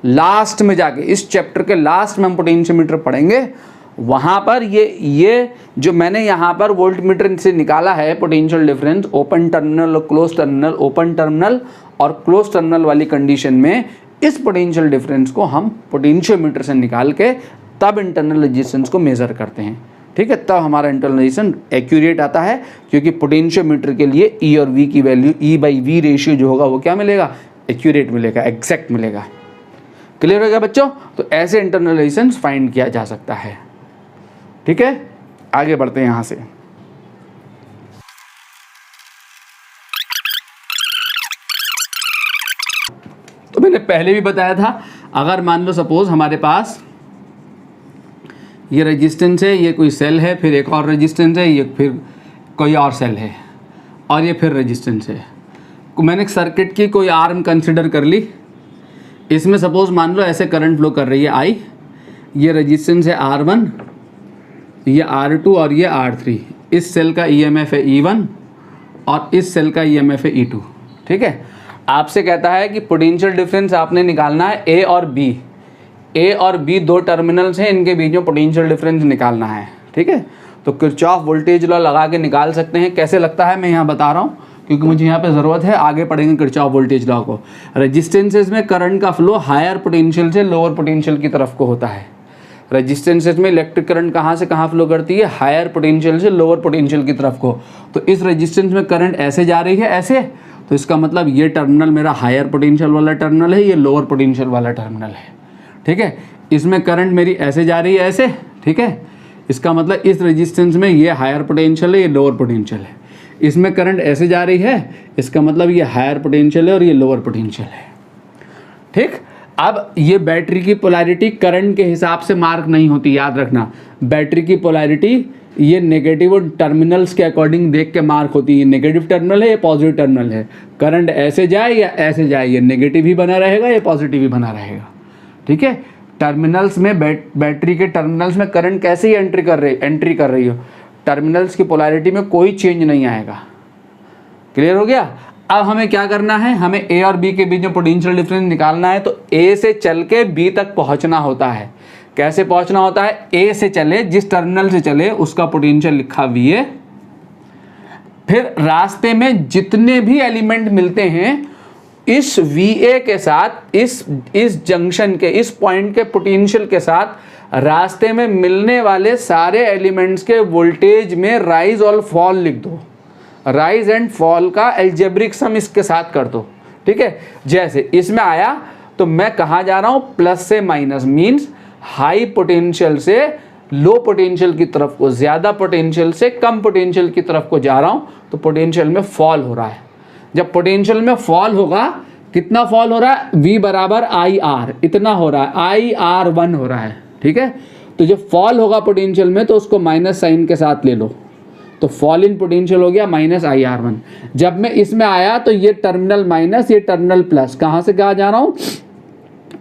लास्ट में जाके इस चैप्टर के लास्ट में हम पोटेंशियोमीटर पढ़ेंगे, वहाँ पर ये जो मैंने यहाँ पर वोल्टमीटर से निकाला है पोटेंशियल डिफरेंस ओपन टर्मिनल और क्लोज टर्मिनल, ओपन टर्मिनल और क्लोज टर्मिनल वाली कंडीशन में, इस पोटेंशियल डिफरेंस को हम पोटेंशियोमीटर से निकाल के तब इंटरनल रेजिस्टेंस को मेज़र करते हैं, ठीक है। तब हमारा इंटरनल रेजिस्टेंस एक्यूरेट आता है, क्योंकि पोटेंशियोमीटर के लिए E और V की वैल्यू, E/V रेशियो जो होगा वो क्या मिलेगा, एक्यूरेट मिलेगा, एग्जैक्ट मिलेगा। क्लियर हो गया बच्चों। तो ऐसे इंटरनल रेजिस्टेंस फाइंड किया जा सकता है, ठीक है। आगे बढ़ते हैं यहाँ से। तो मैंने पहले भी बताया था, अगर मान लो सपोज हमारे पास ये रेजिस्टेंस है, ये कोई सेल है, फिर एक और रेजिस्टेंस है, ये फिर कोई और सेल है, और ये फिर रेजिस्टेंस है। मैंने सर्किट की कोई आर्म कंसिडर कर ली, इसमें सपोज मान लो ऐसे करंट फ्लो कर रही है आई, ये रेजिस्टेंस है R1, ये R2 और ये R3। इस सेल का EMF है E1 और इस सेल का EMF है E2। ठीक है, आपसे कहता है कि पोटेंशियल डिफरेंस आपने निकालना है A और B। A और B दो टर्मिनल्स हैं, इनके बीच में पोटेंशियल डिफरेंस निकालना है। ठीक है, तो किरचॉफ वोल्टेज लॉ लगा के निकाल सकते हैं। कैसे लगता है मैं यहाँ बता रहा हूँ, क्योंकि मुझे यहाँ पे ज़रूरत है, आगे पढ़ेंगे किरचॉफ वोल्टेज लॉ को। रेजिस्टेंसेस में करंट का फ्लो हायर पोटेंशियल से लोअर पोटेंशियल की तरफ को होता है। रेजिस्टेंसेस में इलेक्ट्रिक करंट कहाँ से कहाँ फ्लो करती है, हायर पोटेंशियल से लोअर पोटेंशियल की तरफ को। तो इस रेजिस्टेंस में करंट ऐसे जा रही है, ऐसे, तो इसका मतलब ये टर्मिनल मेरा हायर पोटेंशियल वाला टर्मिनल है, ये लोअर पोटेंशियल वाला टर्मिनल है। ठीक है, इसमें करंट मेरी ऐसे जा रही है, ऐसे। ठीक है, इसका मतलब इस रेजिस्टेंस में ये हायर पोटेंशियल है, ये लोअर पोटेंशियल है। इसमें करंट ऐसे जा रही है, इसका मतलब ये हायर पोटेंशियल है और ये लोअर पोटेंशियल है। ठीक, अब ये बैटरी की पोलैरिटी करंट के हिसाब से मार्क नहीं होती, याद रखना। बैटरी की पोलैरिटी ये नेगेटिव टर्मिनल्स के अकॉर्डिंग देख के मार्क होती है। ये नेगेटिव टर्मिनल है, ये पॉजिटिव टर्मिनल है। करंट ऐसे जाए या ऐसे जाए, ये नेगेटिव ही बना रहेगा, ये पॉजिटिव ही बना रहेगा। ठीक है, टर्मिनल्स में बैटरी के टर्मिनल्स में करंट कैसे ही एंट्री कर रही हो, टर्मिनल्स की पोलैरिटी में कोई चेंज नहीं आएगा। क्लियर हो गया। अब हमें क्या करना है, हमें A और B के बीच में पोटेंशियल डिफरेंस निकालना है। तो A से चल के B तक पहुंचना होता है। कैसे पहुंचना होता है, A से चले, जिस टर्मिनल से चले उसका पोटेंशियल लिखा VA, फिर रास्ते में जितने भी एलिमेंट मिलते हैं इस VA के साथ, इस जंक्शन के, इस पॉइंट के पोटेंशियल के साथ रास्ते में मिलने वाले सारे एलिमेंट्स के वोल्टेज में राइज और फॉल लिख दो। राइज एंड फॉल का अलजेब्रिक सम इसके साथ कर दो। ठीक है, जैसे इसमें आया तो मैं कहाँ जा रहा हूँ, प्लस से माइनस, मीन्स हाई पोटेंशियल से लो पोटेंशियल की तरफ को, ज़्यादा पोटेंशियल से कम पोटेंशियल की तरफ को जा रहा हूँ, तो पोटेंशियल में फॉल हो रहा है। जब पोटेंशियल में फॉल होगा, कितना फॉल हो रहा है, V बराबर IR, इतना हो रहा है, IR1 हो रहा है। ठीक है, तो जब फॉल होगा पोटेंशियल में तो उसको माइनस साइन के साथ ले लो, तो फॉल इन पोटेंशियल हो गया माइनस IR1। जब मैं इसमें आया तो ये टर्मिनल माइनस, ये टर्मिनल प्लस, कहाँ से कहाँ जा रहा हूँ,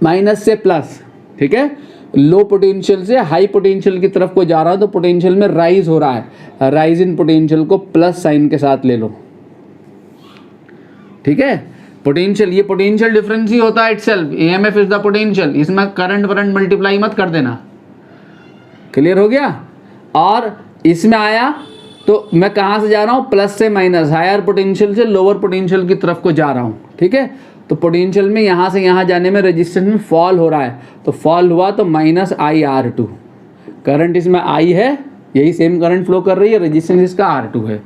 माइनस से प्लस। ठीक है, लो पोटेंशियल से हाई पोटेंशियल की तरफ को जा रहा हूँ, तो पोटेंशियल में राइज हो रहा है, राइज इन पोटेंशियल को प्लस साइन के साथ ले लो। ठीक है, पोटेंशियल, ये पोटेंशियल डिफरेंस ही होता है itself. EMF is the potential, इसमें करंट मल्टीप्लाई मत कर देना। क्लियर हो गया। और इसमें आया तो मैं कहाँ से जा रहा हूँ, प्लस से माइनस, हायर पोटेंशियल से लोअर पोटेंशियल की तरफ को जा रहा हूँ। ठीक है, तो पोटेंशियल में यहाँ से यहाँ जाने में रेजिस्टेंस में फॉल हो रहा है, तो फॉल हुआ तो माइनस IR2। करंट इसमें I है, यही सेम करंट फ्लो कर रही है, रेजिस्टेंस इसका R2 है।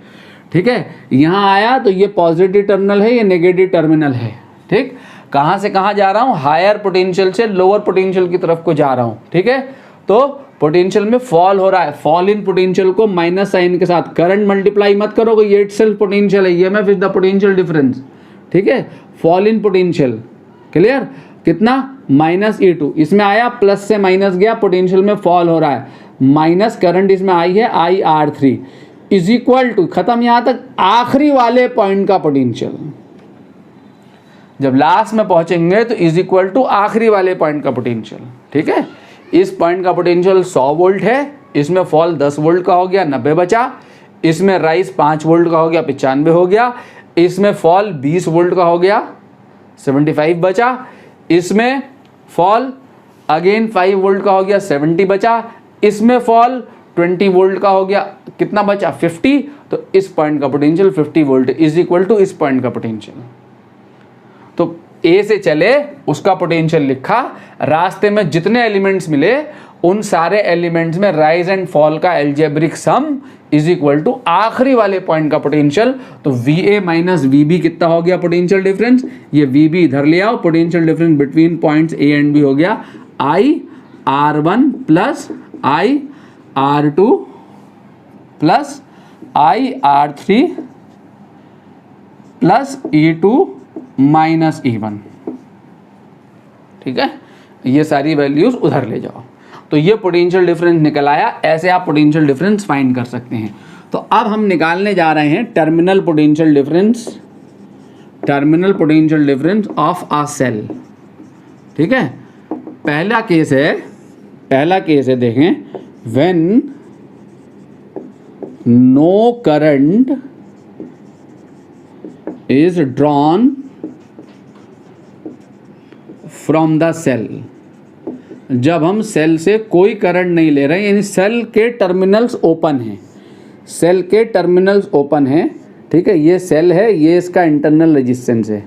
ठीक है, यहाँ आया तो ये पॉजिटिव टर्मिनल है, ये नेगेटिव टर्मिनल है। ठीक, कहाँ से कहाँ जा रहा हूँ, हायर पोटेंशियल से लोअर पोटेंशियल की तरफ को जा रहा हूँ। ठीक है, तो पोटेंशियल में फॉल हो रहा है, फॉल इन पोटेंशियल को माइनस साइन के साथ, करंट मल्टीप्लाई मत करोगे, ये इटसेल्फ पोटेंशियल है, EMF is the potential difference. ठीक है, फॉल इन पोटेंशियल, क्लियर, कितना, माइनस E2। इसमें आया प्लस से माइनस गया, पोटेंशियल में फॉल हो रहा है, माइनस करंट इसमें आई है IR3 इज इक्वल टू, खत्म यहाँ तक, आखिरी वाले पॉइंट का पोटेंशियल। जब लास्ट में पहुंचेंगे तो इज इक्वल टू आखिरी वाले पॉइंट का पोटेंशियल। ठीक है, इस पॉइंट का पोटेंशियल 100 वोल्ट है, इसमें फॉल 10 वोल्ट का हो गया, 90 बचा। इसमें राइज 5 वोल्ट का हो गया, 95 हो गया। इसमें फॉल 20 वोल्ट का हो गया, 75 बचा। इसमें फॉल अगेन 5 वोल्ट का हो गया, 70 बचा। इसमें फॉल 20 वोल्ट का हो गया, कितना बचा, 50। तो इस पॉइंट का potential 50 volt is equal to इस पॉइंट का पोटेंशियल। तो A से चले, उसका पोटेंशियल लिखा, रास्ते में जितने एलिमेंट्स मिले उन सारे एलिमेंट्स में राइज एंड फॉल का algebraic sum is equal to आखिरी वाले पॉइंट का पोटेंशियल। तो VA माइनस VB कितना हो गया पोटेंशियल डिफरेंस, ये VB इधर ले आओ, potential difference between points A and B हो गया IR1 plus IR2 plus IR3 plus E2 minus E1। ठीक है, ये सारी वैल्यूज उधर ले जाओ। तो ये पोटेंशियल डिफरेंस निकल आया। ऐसे आप पोटेंशियल डिफरेंस फाइंड कर सकते हैं। तो अब हम निकालने जा रहे हैं terminal potential difference of a cell. ठीक है, पहला केस है देखें, when no current is drawn from the cell. जब हम सेल से कोई करंट नहीं ले रहे हैं, यानी सेल के टर्मिनल्स ओपन हैं, ठीक है, ये सेल है, ये इसका इंटरनल रेजिस्टेंस है।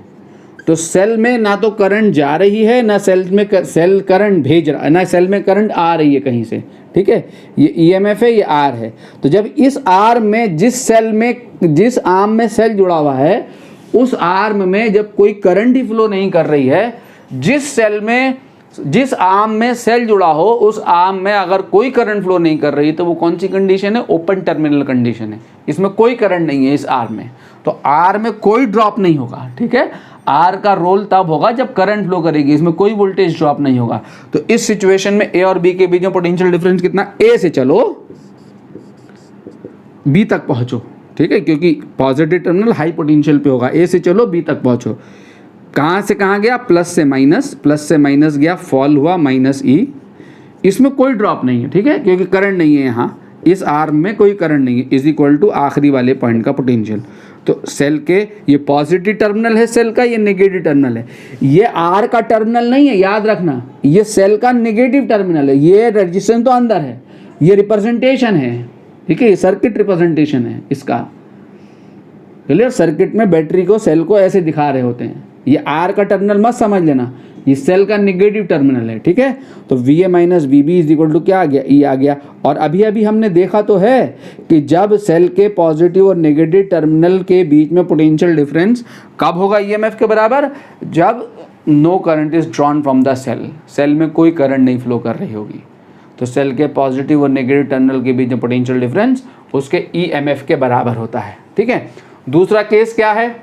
तो सेल में ना तो करंट जा रही है, ना सेल करंट भेज रहा है, ना सेल में करंट आ रही है कहीं से। ठीक है, ये ईएमएफ है, ये आर है। तो जब इस आर में जिस आर्म में सेल जुड़ा हुआ है, उस आर्म में जब कोई करंट ही फ्लो नहीं कर रही है, जिस आर्म में सेल जुड़ा हो, उस आर्म में अगर कोई करंट फ्लो नहीं कर रही, तो वो कौन सी कंडीशन है? ओपन टर्मिनल कंडीशन है। इसमें कोई करंट नहीं है इस आर में, तो आर में कोई ड्रॉप नहीं होगा। ठीक है, आर का रोल तब होगा जब करंट फ्लो करेगी, इसमें कोई वोल्टेज ड्रॉप नहीं होगा। तो इस सिचुएशन में ए और बी के बीच में पोटेंशियल डिफरेंस कितना? ए से चलो बी तक पहुंचो। ठीक है, क्योंकि पॉजिटिव टर्मिनल हाई पोटेंशियल पे होगा। ए से चलो बी तक पहुंचो। कहाँ से कहाँ गया? प्लस से माइनस गया, फॉल हुआ माइनस ई। इसमें कोई ड्रॉप नहीं है। ठीक है, क्योंकि करंट नहीं है यहाँ, इस आर्म में कोई करंट नहीं है। इज इक्वल टू आखिरी वाले पॉइंट का पोटेंशियल। तो सेल के ये पॉजिटिव टर्मिनल है सेल का, ये नेगेटिव टर्मिनल है। ये आर का टर्मिनल नहीं है, याद रखना, ये सेल का नेगेटिव टर्मिनल है। ये रेजिस्टेंस तो अंदर है, ये रिप्रेजेंटेशन है। ठीक है, ये सर्किट रिप्रेजेंटेशन है इसका। क्लियर? सर्किट में बैटरी को, सेल को ऐसे दिखा रहे होते हैं। ये आर का टर्मिनल मत समझ लेना, ये सेल का नेगेटिव टर्मिनल है। ठीक है, तो V A minus V B is equal to क्या आ गया? ई आ गया। और अभी हमने देखा तो है कि जब सेल के पॉजिटिव और नेगेटिव टर्मिनल के बीच में पोटेंशियल डिफरेंस कब होगा ईएमएफ के बराबर? जब no current is drawn from the cell, cell में कोई करंट नहीं फ्लो कर रही होगी। तो सेल के पॉजिटिव और नेगेटिव टर्मिनल के बीच में पोटेंशियल डिफरेंस उसके ईएमएफ के बराबर होता है। ठीक है, दूसरा केस क्या है?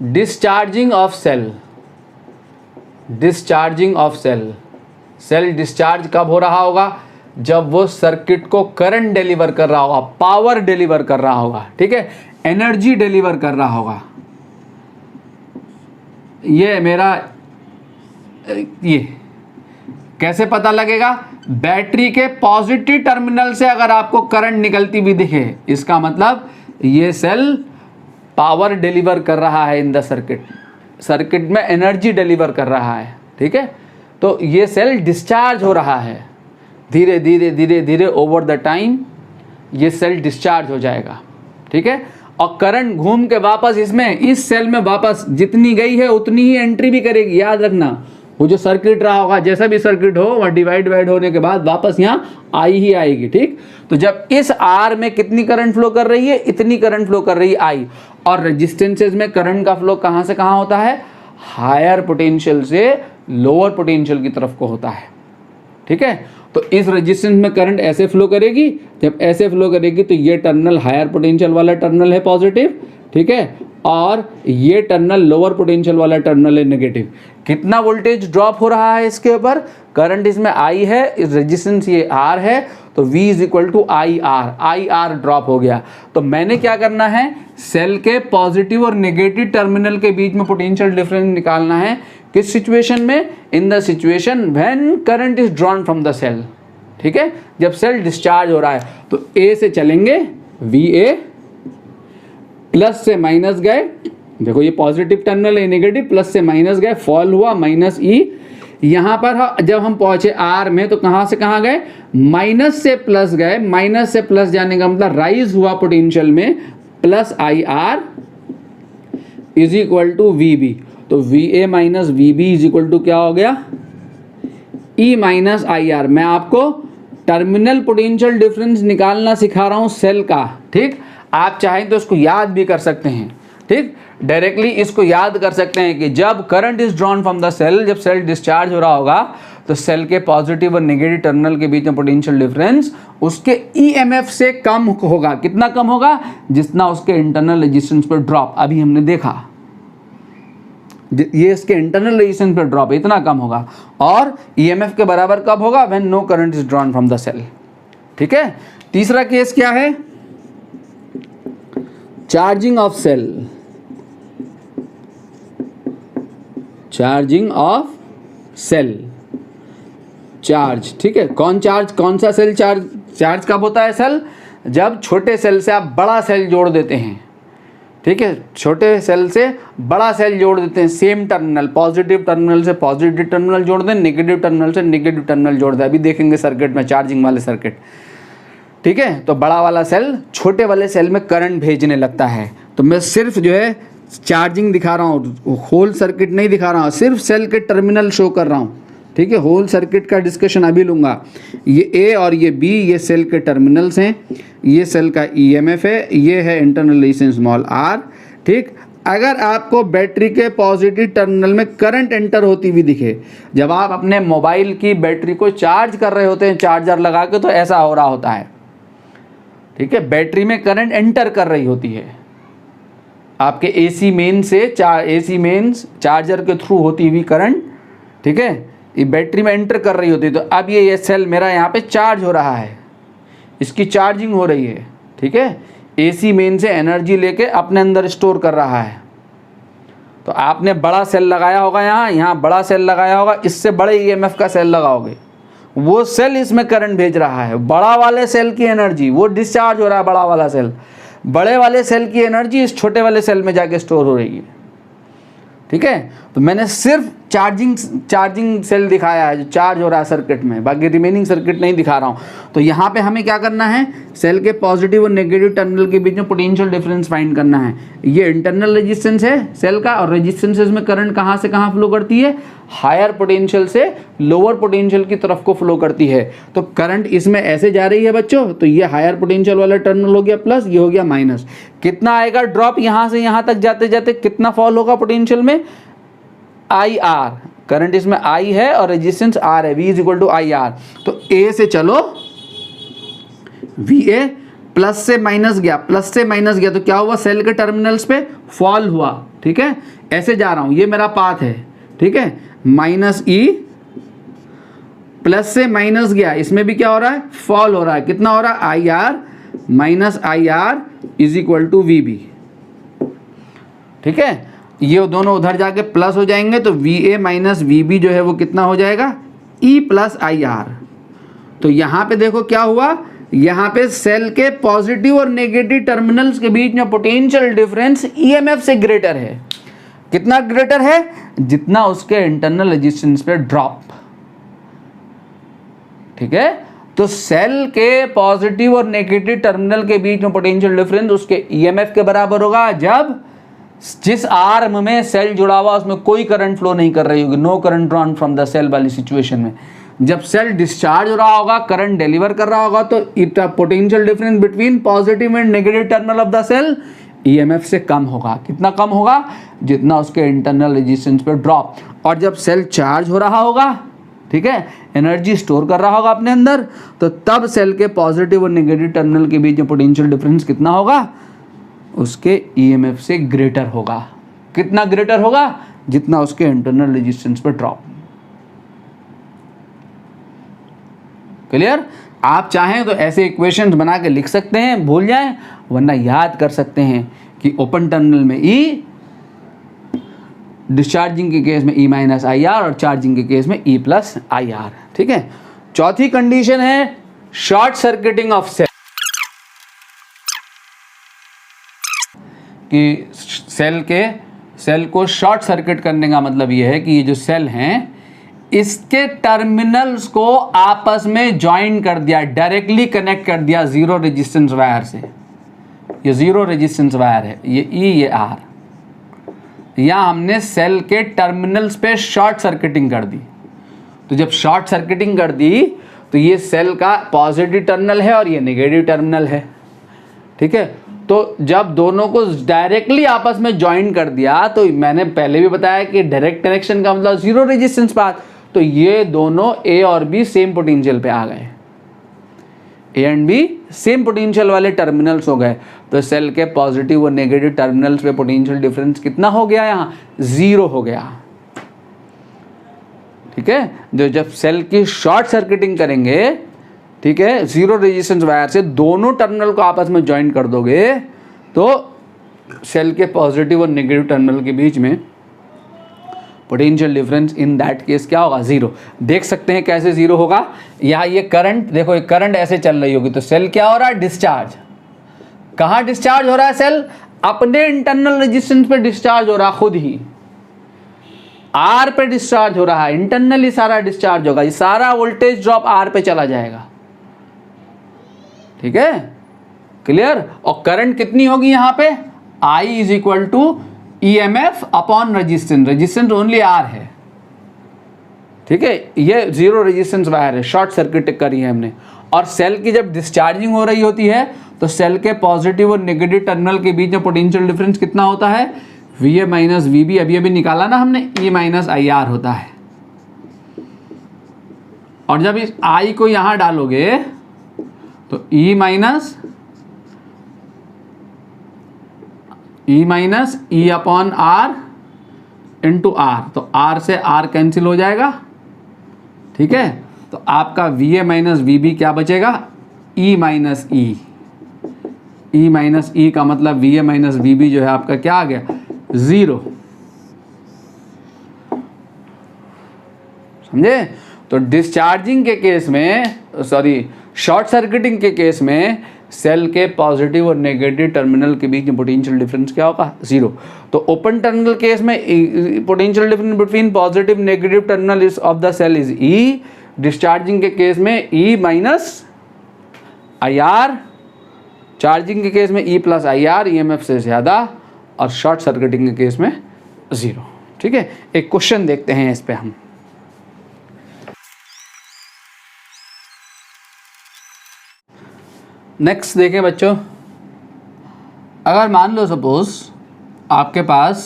Discharging of cell. Cell discharge कब हो रहा होगा? जब वो सर्किट को करंट डिलीवर कर रहा होगा, पावर डिलीवर कर रहा होगा। ठीक है, एनर्जी डिलीवर कर रहा होगा। ये मेरा ये कैसे पता लगेगा? बैटरी के पॉजिटिव टर्मिनल से अगर आपको करंट निकलती भी दिखे, इसका मतलब ये सेल पावर डिलीवर कर रहा है इन द सर्किट में एनर्जी डिलीवर कर रहा है। ठीक है, तो ये सेल डिस्चार्ज हो रहा है। धीरे धीरे ओवर द टाइम ये सेल डिस्चार्ज हो जाएगा। ठीक है, और करंट घूम के वापस इस सेल में वापस जितनी गई है उतनी ही एंट्री भी करेगी। याद रखना, वो जो सर्किट रहा होगा, जैसा भी सर्किट हो, वह डिवाइड होने के बाद वापस यहाँ आई ही आएगी। ठीक, तो जब इस आर में कितनी करंट फ्लो कर रही है? इतनी करंट फ्लो कर रही है आई। और रेजिस्टेंसेज में करंट का फ्लो कहाँ से कहाँ होता है? हायर पोटेंशियल से लोअर पोटेंशियल की तरफ को होता है। ठीक है, तो इस रेजिस्टेंस में करंट ऐसे फ्लो करेगी। जब ऐसे फ्लो करेगी तो ये टर्मिनल हायर पोटेंशियल वाला टर्मिनल है पॉजिटिव। ठीक है, और ये टर्मिनल लोअर पोटेंशियल वाला टर्मिनल है नेगेटिव। कितना वोल्टेज ड्रॉप हो रहा है इसके ऊपर? करंट इसमें आई है, इस रेजिस्टेंस ये आर है, तो V is equal to I R drop हो गया। तो मैंने क्या करना है? सेल के पॉजिटिव और नेगेटिव टर्मिनल के बीच में पोटेंशियल डिफरेंस निकालना है। किस सिचुएशन में? In the situation when current is drawn from the cell. ठीक है, जब सेल डिस्चार्ज हो रहा है। तो ए से चलेंगे, वी ए प्लस से माइनस गए, देखो ये पॉजिटिव टर्मिनल है, नेगेटिव, प्लस से माइनस गए, फॉल हुआ माइनस ई। यहाँ पर जब हम पहुंचे आर में तो कहाँ से कहाँ गए? माइनस से प्लस गए। माइनस से प्लस जाने का मतलब राइज हुआ पोटेंशियल में, plus I R is equal to V B. तो V A minus V B is equal to क्या हो गया? E minus I R. मैं आपको टर्मिनल पोटेंशियल डिफरेंस निकालना सिखा रहा हूँ सेल का। ठीक, आप चाहें तो इसको याद भी कर सकते हैं। ठीक, डायरेक्टली इसको याद कर सकते हैं कि जब current is drawn from the cell, जब सेल डिस्चार्ज हो रहा होगा, तो सेल के पॉजिटिव और नेगेटिव टर्मिनल के बीच में पोटेंशियल डिफरेंस उसके ईएमएफ से कम होगा। कितना कम होगा? जितना उसके इंटरनल रेजिस्टेंस पर ड्रॉप। अभी हमने देखा ये इसके इंटरनल रेजिस्टेंस पे ड्रॉप है, इतना कम होगा। और ईएमएफ के बराबर कब होगा? When no current is drawn from the cell. ठीक है। तीसरा केस क्या है? Charging of cell, charging of cell, charge. ठीक है, कौन सा सेल चार्ज कब होता है? सेल जब छोटे सेल से आप बड़ा सेल जोड़ देते हैं। ठीक है, छोटे सेल से बड़ा सेल जोड़ देते हैं, सेम टर्मिनल, पॉजिटिव टर्मिनल से पॉजिटिव टर्मिनल जोड़ दें, नेगेटिव टर्मिनल से नेगेटिव टर्मिनल जोड़ दें। अभी देखेंगे सर्किट में चार्जिंग वाले सर्किट। ठीक है, तो बड़ा वाला सेल छोटे वाले सेल में करंट भेजने लगता है। तो मैं सिर्फ जो है चार्जिंग दिखा रहा हूँ, होल सर्किट नहीं दिखा रहा हूँ, सिर्फ सेल के टर्मिनल शो कर रहा हूँ। ठीक है, होल सर्किट का डिस्कशन अभी लूँगा। ये ए और ये बी, ये सेल के टर्मिनल्स हैं, ये सेल का ईएमएफ है, ये है इंटरनल रेजिस्टेंस स्मॉल आर। ठीक, अगर आपको बैटरी के पॉजिटिव टर्मिनल में करंट एंटर होती हुई दिखे, जब आप अपने मोबाइल की बैटरी को चार्ज कर रहे होते हैं चार्जर लगा के, तो ऐसा हो रहा होता है। ठीक है, बैटरी में करंट एंटर कर रही होती है, आपके एसी मेन से एसी मेन्स चार्जर के थ्रू होती हुई करंट। ठीक है, ये बैटरी में एंटर कर रही होती है। तो अब ये सेल मेरा यहाँ पे चार्ज हो रहा है, इसकी चार्जिंग हो रही है। ठीक है, एसी मेन से एनर्जी लेके अपने अंदर स्टोर कर रहा है। तो आपने बड़ा सेल लगाया होगा, यहाँ बड़ा सेल लगाया होगा, इससे बड़े ईएमएफ का सेल लगाओगे, वो सेल इसमें करंट भेज रहा है। बड़ा वाले सेल की एनर्जी वो डिस्चार्ज हो रहा है, बड़ा वाला सेल, बड़े वाले सेल की एनर्जी इस छोटे वाले सेल में जाके स्टोर हो रही है। ठीक है, तो मैंने सिर्फ चार्जिंग सेल दिखाया है जो चार्ज हो रहा है सर्किट में, बाकी रिमेनिंग सर्किट नहीं दिखा रहा हूँ। तो यहाँ पे हमें क्या करना है? सेल के पॉजिटिव और नेगेटिव टर्मिनल के बीच में पोटेंशियल डिफरेंस फाइंड करना है। ये इंटरनल रेजिस्टेंस है सेल का, और रेजिस्टेंसेस में करंट कहाँ से कहाँ फ्लो करती है? हायर पोटेंशियल से लोअर पोटेंशियल की तरफ को फ्लो करती है। तो करंट इसमें ऐसे जा रही है बच्चों, तो ये हायर पोटेंशियल वाला टर्मिनल हो गया प्लस, ये हो गया माइनस। कितना आएगा ड्रॉप यहाँ से यहाँ तक जाते जाते? कितना फॉल होगा पोटेंशियल में? I R. करंट इसमें आई है और रेजिस्टेंस आर है, V is equal to I R. तो ए से चलो, VA प्लस से माइनस गया, प्लस से माइनस गया, तो क्या हुआ? सेल के टर्मिनल्स पे फॉल हुआ। ठीक है, ऐसे जा रहा हूं, ये मेरा पाथ है। ठीक है, माइनस ई, प्लस से माइनस गया, इसमें भी क्या हो रहा है? फॉल हो रहा है। कितना हो रहा है? I R minus I R is equal to VB। ठीक है, ये दोनों उधर जाके प्लस हो जाएंगे, तो VA माइनस VB जो है वो कितना हो जाएगा? E plus I R. तो यहाँ पे देखो क्या हुआ, यहाँ पे सेल के पॉजिटिव और नेगेटिव टर्मिनल्स के बीच में पोटेंशियल डिफरेंस EMF से ग्रेटर है। कितना ग्रेटर है? जितना उसके इंटरनल रेजिस्टेंस पे ड्रॉप। ठीक है, तो सेल के पॉजिटिव और नेगेटिव टर्मिनल के बीच में पोटेंशियल डिफरेंस उसके EMF के बराबर होगा जब जिस आर्म में सेल जुड़ा हुआ उसमें कोई करंट फ्लो नहीं कर रही होगी, no current drawn from the cell वाली सिचुएशन में। जब सेल डिस्चार्ज हो रहा होगा, करंट डिलीवर कर रहा होगा, तो it potential difference between positive and negative terminal of the cell EMF से कम होगा। कितना कम होगा? जितना उसके इंटरनल रेजिस्टेंस पे ड्रॉप। और जब सेल चार्ज हो रहा होगा, ठीक है, एनर्जी स्टोर कर रहा होगा अपने अंदर, तो तब सेल के पॉजिटिव और नेगेटिव टर्मिनल के बीच में पोटेंशियल डिफरेंस कितना होगा? उसके ईएमएफ से ग्रेटर होगा। कितना ग्रेटर होगा? जितना उसके इंटरनल रेजिस्टेंस पर ड्रॉप। क्लियर? आप चाहें तो ऐसे इक्वेशंस बना के लिख सकते हैं, भूल जाएं, वरना याद कर सकते हैं कि ओपन टर्मिनल में E, डिस्चार्जिंग के केस में E माइनस आई आर, और चार्जिंग के केस में E प्लस आई आर। ठीक है, चौथी कंडीशन है शॉर्ट सर्किटिंग ऑफ सेल, कि सेल को शॉर्ट सर्किट करने का मतलब ये है कि ये जो सेल हैं इसके टर्मिनल्स को आपस में ज्वाइन कर दिया, डायरेक्टली कनेक्ट कर दिया जीरो रेजिस्टेंस वायर से। ये जीरो रेजिस्टेंस वायर है, ये E, ये R। या हमने सेल के टर्मिनल्स पे शॉर्ट सर्किटिंग कर दी। तो जब शॉर्ट सर्किटिंग कर दी तो ये सेल का पॉजिटिव टर्मिनल है और ये नेगेटिव टर्मिनल है। ठीक है, तो जब दोनों को डायरेक्टली आपस में ज्वाइन कर दिया, तो मैंने पहले भी बताया कि डायरेक्ट कनेक्शन का मतलब जीरो रेजिस्टेंस पाथ, तो ये दोनों A और B सेम पोटेंशियल पे आ गए। A and B same potential वाले टर्मिनल्स हो गए, तो सेल के पॉजिटिव और नेगेटिव टर्मिनल्स पे पोटेंशियल डिफरेंस कितना हो गया, यहाँ 0 हो गया। ठीक है, जो जब सेल की शॉर्ट सर्किटिंग करेंगे, ठीक है, जीरो रेजिस्टेंस वायर से दोनों टर्मिनल को आपस में ज्वाइन कर दोगे तो सेल के पॉजिटिव और नेगेटिव टर्मिनल के बीच में potential difference in that case क्या होगा, 0। देख सकते हैं कैसे 0 होगा। यहाँ ये करंट देखो, ये करंट ऐसे चल रही होगी तो सेल क्या हो रहा है, डिस्चार्ज। कहाँ डिस्चार्ज हो रहा है सेल, अपने इंटरनल रेजिस्टेंस पे डिस्चार्ज हो रहा है, खुद ही आर पे डिस्चार्ज हो रहा है, इंटरनली सारा डिस्चार्ज होगा, ये सारा वोल्टेज ड्रॉप आर पे चला जाएगा। ठीक है, क्लियर। और करंट कितनी होगी यहाँ पे, I is equal to EMF upon resistance, resistance only R है। ठीक है, ये जीरो रेजिस्टेंस वायर है, शॉर्ट सर्किट करी है हमने। और सेल की जब डिस्चार्जिंग हो रही होती है तो सेल के पॉजिटिव और नेगेटिव टर्मिनल के बीच में पोटेंशियल डिफरेंस कितना होता है, VA माइनस VB, अभी निकाला ना हमने, E माइनस IR होता है। और जब इस I को यहां डालोगे तो E minus E upon R into R, तो R से R कैंसिल हो जाएगा। ठीक है, तो आपका VA माइनस VB क्या बचेगा, E minus E। E minus E का मतलब VA माइनस VB जो है आपका क्या आ गया, 0। समझे। तो डिस्चार्जिंग के केस में, सॉरी शॉर्ट सर्किटिंग के केस में सेल के पॉजिटिव और नेगेटिव टर्मिनल के बीच में पोटेंशियल डिफरेंस क्या होगा, 0। तो ओपन टर्मिनल केस में potential difference between positive negative terminal is of the cell is E। Discharging के केस में E माइनस IR, चार्जिंग के केस में E प्लस IR, EMF से ज़्यादा, और शॉर्ट सर्किटिंग के केस में 0। ठीक है, एक क्वेश्चन देखते हैं इस पे हम। नेक्स्ट देखें बच्चों, अगर मान लो सपोज आपके पास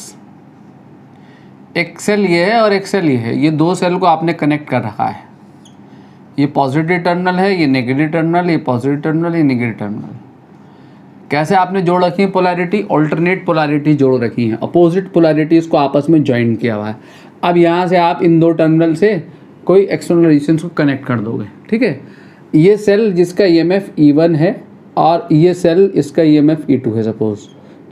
एक सेल ये है और एक सेल ये है, ये दो सेल को आपने कनेक्ट कर रखा है, ये पॉजिटिव टर्मिनल है, ये नेगेटिव टर्मिनल, ये पॉजिटिव टर्मिनल, ये नेगेटिव टर्मिनल। कैसे आपने जोड़ रखी है पोलैरिटी, ऑल्टरनेट पोलैरिटी जोड़ रखी है, अपोजिट पोलैरिटीज़ को आपस में ज्वाइन किया हुआ है। अब यहाँ से आप इन दो टर्मिनल से कोई एक्सटर्नल रेजिस्टेंस को कनेक्ट कर दोगे। ठीक है, ये सेल जिसका EMF E1 है और ये सेल इसका EMF E2 है सपोज।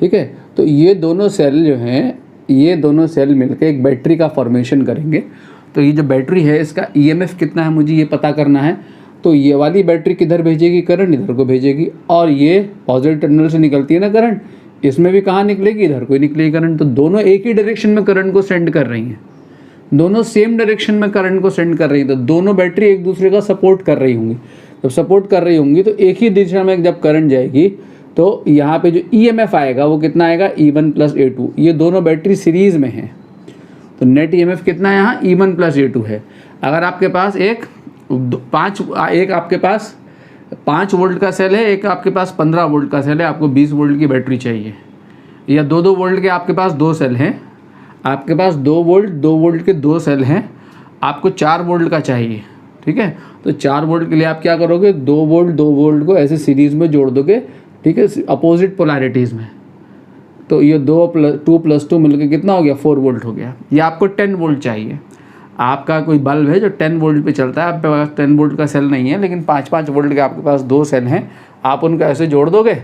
ठीक है, तो ये दोनों सेल जो हैं, ये दोनों सेल मिलकर एक बैटरी का फॉर्मेशन करेंगे। तो ये जो बैटरी है इसका EMF कितना है मुझे ये पता करना है। तो ये वाली बैटरी किधर भेजेगी, करंट इधर को भेजेगी, और ये पॉजिटिव टर्मिनल से निकलती है ना करंट, इसमें भी कहाँ निकलेगी, इधर को ही निकलेगी करंट। तो दोनों एक ही डायरेक्शन में करंट को सेंड कर रही हैं, दोनों सेम डायरेक्शन में करंट को सेंड कर रही हैं। तो दोनों बैटरी एक दूसरे का सपोर्ट कर रही होंगी। जब सपोर्ट कर रही होंगी तो एक ही दिशा में जब करंट जाएगी तो यहाँ पे जो EMF आएगा वो कितना आएगा, E1 प्लस A2। ये दोनों बैटरी सीरीज में हैं, तो नेट EMF कितना है यहाँ, E1 प्लस A2 है। अगर आपके पास एक आपके पास 5 वोल्ट का सेल है, एक आपके पास 15 वोल्ट का सेल है, आपको 20 वोल्ट की बैटरी चाहिए, या 2 वोल्ट के आपके पास 2 सेल हैं, आपके पास 2 वोल्ट के 2 सेल हैं, आपको 4 वोल्ट का चाहिए। ठीक है, तो 4 वोल्ट के लिए आप क्या करोगे, 2 वोल्ट को ऐसे सीरीज में जोड़ दोगे। ठीक है, अपोजिट पोलैरिटीज़ में। तो ये 2 प्लस 2 मिलकर कितना हो गया, 4 वोल्ट हो गया। ये आपको 10 वोल्ट चाहिए। आपका कोई बल्ब है जो 10 वोल्ट पे चलता है, आपके पास 10 वोल्ट का सेल नहीं है, लेकिन 5-5 वोल्ट के आपके पास 2 सेल हैं, आप उनका ऐसे जोड़ दोगे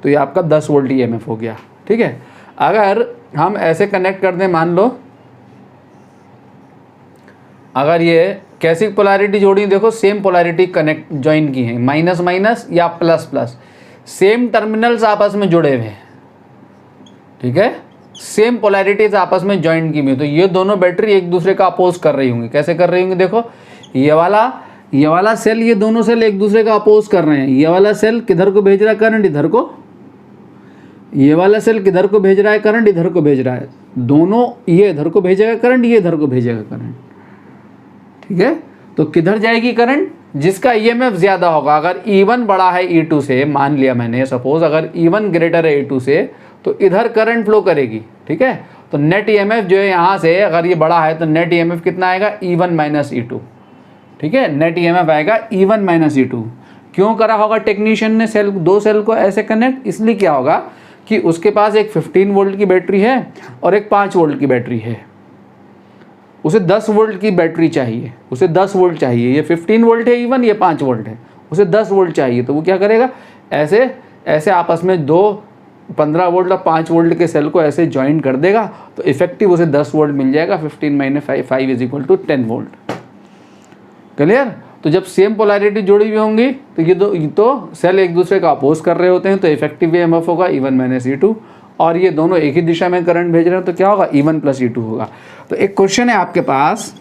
तो ये आपका 10 वोल्ट EMF हो गया। ठीक है, अगर हम ऐसे कनेक्ट कर दें, मान लो अगर ये कैसी पोलैरिटी जोड़ी, देखो सेम पोलैरिटी कनेक्ट ज्वाइन की है, माइनस माइनस या प्लस प्लस, सेम टर्मिनल्स आपस में जुड़े हुए हैं। ठीक है, सेम पोलैरिटीज आपस में ज्वाइन की हुई, तो ये दोनों बैटरी एक दूसरे का अपोज कर रही होंगी। कैसे कर रही होंगी, देखो ये वाला सेल, ये दोनों सेल एक दूसरे का अपोज कर रहे हैं। ये वाला सेल किधर को भेज रहा है, करंट इधर को, ये वाला सेल किधर को भेज रहा है, करंट इधर को भेज रहा है। दोनों, ये इधर को भेजेगा करंट, ये इधर को भेजेगा करंट। ठीक है, तो किधर जाएगी करंट, जिसका EMF ज़्यादा होगा। अगर E1 बड़ा है E2 से, मान लिया मैंने सपोज, अगर E1 ग्रेटर है E2 से, तो इधर करंट फ्लो करेगी। ठीक है, तो नेट EMF जो है यहाँ से, अगर ये बड़ा है तो नेट EMF कितना आएगा, E1 माइनस E2। ठीक है, नेट EMF आएगा E1 माइनस E2। क्यों करा होगा टेक्नीशियन ने सेल, दो सेल को ऐसे कनेक्ट? इसलिए क्या होगा कि उसके पास एक 15 वोल्ट की बैटरी है और एक 5 वोल्ट की बैटरी है। उसे 10 वोल्ट की बैटरी चाहिए, उसे 10 वोल्ट चाहिए। ये 15 वोल्ट है इवन, ये 5 वोल्ट है, उसे 10 वोल्ट चाहिए। तो वो क्या करेगा, ऐसे ऐसे आपस में दो 15 वोल्ट और 5 वोल्ट के सेल को ऐसे ज्वाइन कर देगा, तो इफेक्टिव उसे 10 वोल्ट मिल जाएगा। 15 - 5 = 10 वोल्ट। क्लियर? तो जब सेम पोलैरिटी जुड़ी हुई होंगी तो ये तो सेल एक दूसरे का अपोज कर रहे होते हैं, तो इफेक्टिव ईएमएफ होगा E1 - E2। और ये दोनों एक ही दिशा में करंट भेज रहे हैं, तो क्या होगा, E1 + E2 होगा। तो एक क्वेश्चन है आपके पास,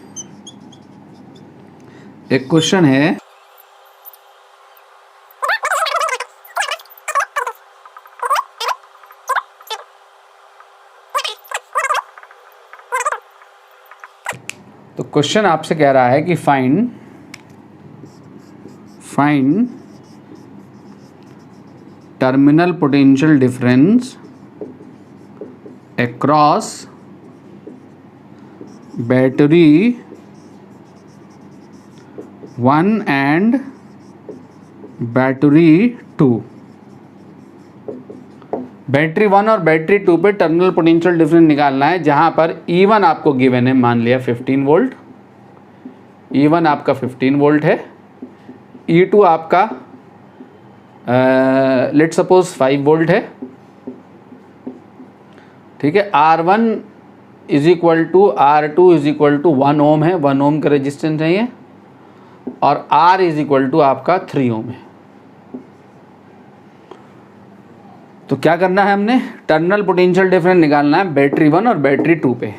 एक क्वेश्चन है, तो क्वेश्चन आपसे कह रहा है कि find terminal potential difference across battery 1 and battery 2। Battery 1 और बैटरी 2 पे टर्मिनल पोटेंशियल डिफरेंस निकालना है, जहां पर E1 आपको गिवन है, मान लिया 15 वोल्ट, E1 आपका 15 वोल्ट है, E2 आपका लेट सपोज 5 वोल्ट है। ठीक है, R1 = R2 = 1 ओम है, 1 ओम का रेजिस्टेंस है ये, और R = आपका 3 ओम है। तो क्या करना है, हमने टर्मिनल पोटेंशियल डिफरेंस निकालना है बैटरी 1 और बैटरी 2 पे।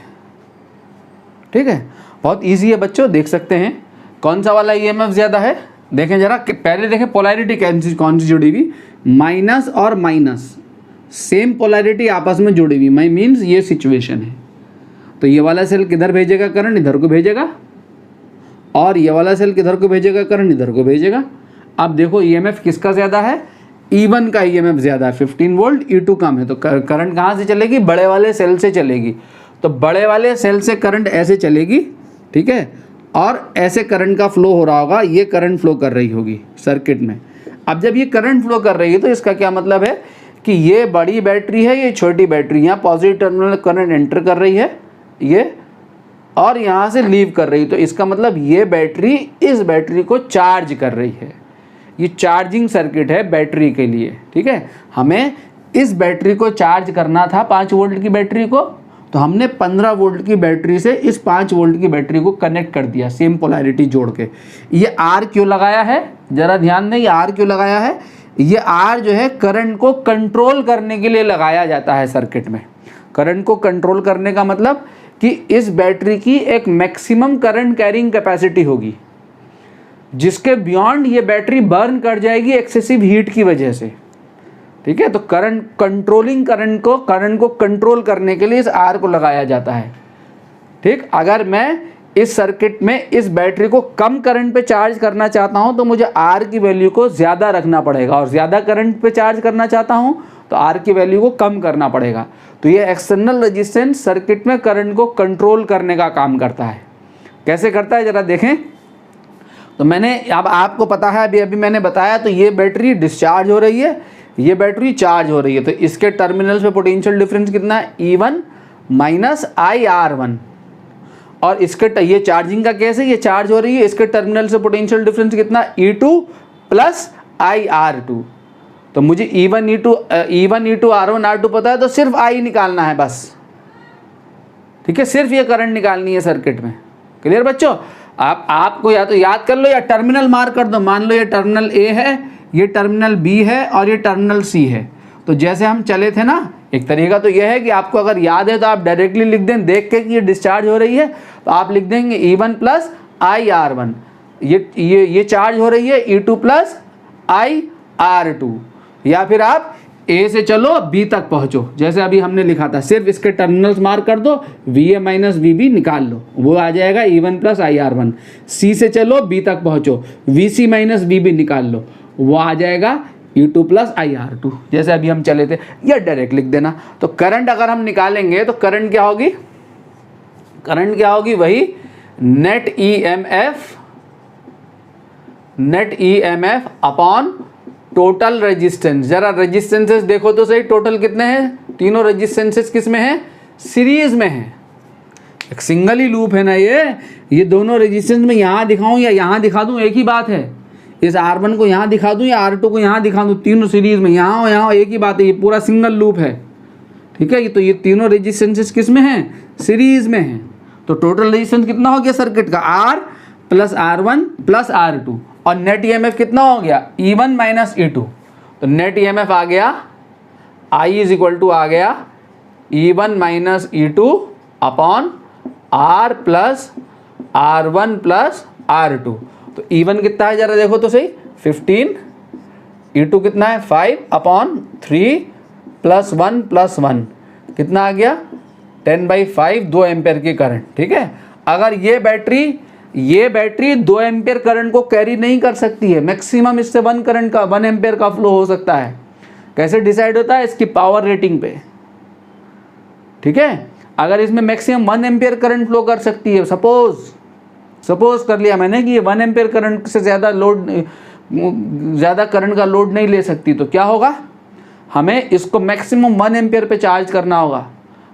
ठीक है, बहुत इजी है बच्चों, देख सकते हैं कौन सा वाला ईएमएफ ज़्यादा है। देखें जरा, पहले देखें पोलैरिटी कौन सी जुड़ी हुई, माइनस और माइनस सेम पोलैरिटी आपस में जुड़ी हुई, माई मीन्स ये सिचुएशन है। तो ये वाला सेल किधर भेजेगा, करंट इधर को भेजेगा, और ये वाला सेल किधर को भेजेगा, करंट इधर को भेजेगा। अब देखो ईएमएफ किसका ज़्यादा है, E1 का ईएमएफ ज़्यादा है, 15 वोल्ट, E2 कम है, तो करंट कहाँ से चलेगी, बड़े वाले सेल से चलेगी। तो बड़े वाले सेल से करंट ऐसे चलेगी, ठीक है, और ऐसे करंट का फ्लो हो रहा होगा, ये करंट फ्लो कर रही होगी सर्किट में। अब जब ये करंट फ्लो कर रही है तो इसका क्या मतलब है कि ये बड़ी बैटरी है, ये छोटी बैटरी, यहाँ पॉजिटिव टर्मिनल करंट एंटर कर रही है ये, और यहाँ से लीव कर रही है। तो इसका मतलब ये बैटरी इस बैटरी को चार्ज कर रही है, ये चार्जिंग सर्किट है बैटरी के लिए। ठीक है, हमें इस बैटरी को चार्ज करना था 5 वोल्ट की बैटरी को, तो हमने 15 वोल्ट की बैटरी से इस 5 वोल्ट की बैटरी को कनेक्ट कर दिया, सेम पोलैरिटी जोड़ के। ये R क्यों लगाया है, जरा ध्यान दें, ये R क्यों लगाया है, ये R जो है करंट को कंट्रोल करने के लिए लगाया जाता है सर्किट में। करंट को कंट्रोल करने का मतलब कि इस बैटरी की एक मैक्सिमम करंट कैरिंग कैपेसिटी होगी, जिसके बियॉन्ड ये बैटरी बर्न कर जाएगी एक्सेसिव हीट की वजह से। ठीक है, तो करंट को कंट्रोल करने के लिए इस R को लगाया जाता है। ठीक, अगर मैं इस सर्किट में इस बैटरी को कम करंट पे चार्ज करना चाहता हूं तो मुझे R की वैल्यू को ज़्यादा रखना पड़ेगा, और ज़्यादा करंट पे चार्ज करना चाहता हूं तो R की वैल्यू को कम करना पड़ेगा। तो ये एक्सटर्नल रेजिस्टेंस सर्किट में करंट को कंट्रोल करने का काम करता है। कैसे करता है, ज़रा देखें। तो मैंने, अब आपको पता है, अभी मैंने बताया, तो ये बैटरी डिस्चार्ज हो रही है, ये बैटरी चार्ज हो रही है, तो इसके टर्मिनल्स पे पोटेंशियल डिफरेंस कितना है, E1 - IR1। और इसके ये चार्जिंग का केस है, ये चार्ज हो रही है, इसके टर्मिनल से पोटेंशियल डिफरेंस कितना, E2 + IR2। तो मुझे E1 E2 R1 R2 पता है, तो सिर्फ I निकालना है बस। ठीक है, सिर्फ ये करंट निकालनी है सर्किट में। क्लियर बच्चों? आपको या तो याद कर लो या टर्मिनल मार्क कर दो। मान लो ये टर्मिनल A है, ये टर्मिनल B है, और ये टर्मिनल C है। तो जैसे हम चले थे ना, एक तरीका तो यह है कि आपको अगर याद है तो आप डायरेक्टली लिख दें, देख के कि ये डिस्चार्ज हो रही है तो आप लिख देंगे E1 + IR1। ये चार्ज हो रही है, E2 + IR2। या फिर आप A से चलो B तक पहुंचो, जैसे अभी हमने लिखा था, सिर्फ इसके टर्मिनल्स मार्क कर दो, VA - VB निकाल लो, वो आ जाएगा E1 + IR1। C से चलो B तक पहुंचो, VC - VB निकाल लो, वो आ जाएगा E2 + IR2, जैसे अभी हम चले थे। या डायरेक्ट लिख देना। तो करंट अगर हम निकालेंगे तो करंट क्या होगी, वही net EMF net EMF upon total resistance. जरा रेजिस्टेंसेस देखो तो सही, टोटल कितने हैं? तीनों रेजिस्टेंसेस किस में है? सीरीज में है। एक सिंगल ही लूप है ना ये दोनों रेजिस्टेंस में यहाँ दिखाऊं या यहाँ दिखा दूं एक ही बात है। इस R1 को यहाँ दिखा दूं या R2 को यहाँ दिखा दूं, तीनों सीरीज में यहाँ और यहाँ एक ही बात है। ये पूरा सिंगल लूप है, ठीक है। तो ये तीनों रेजिस्टेंसेस किस में हैं? सीरीज में हैं। तो टोटल रेजिस्टेंस कितना हो गया सर्किट का? R plus R1 plus R2। और नेट ईएमएफ कितना हो गया? E1 minus E2। तो नेट ईएमएफ आ गया I इज इक्वल टू आ गया E1 minus E2 upon R plus R1 plus R2। तो E1 कितना है जरा देखो तो सही, 15। E2 कितना है? 5 अपॉन 3 प्लस 1 कितना आ गया? 10/5, 2 एम्पेयर की करंट, ठीक है। अगर ये बैटरी 2 एम्पेयर करंट को कैरी नहीं कर सकती है, मैक्सिमम इससे 1 एम्पेयर का फ्लो हो सकता है। कैसे डिसाइड होता है? इसकी पावर रेटिंग पे, ठीक है। अगर इसमें मैक्सिमम 1 एम्पेयर करंट फ्लो कर सकती है, सपोज कर लिया मैंने कि ये 1 एम्पेयर करंट से ज़्यादा करंट का लोड नहीं ले सकती, तो क्या होगा? हमें इसको मैक्सिमम 1 एम्पेयर पे चार्ज करना होगा।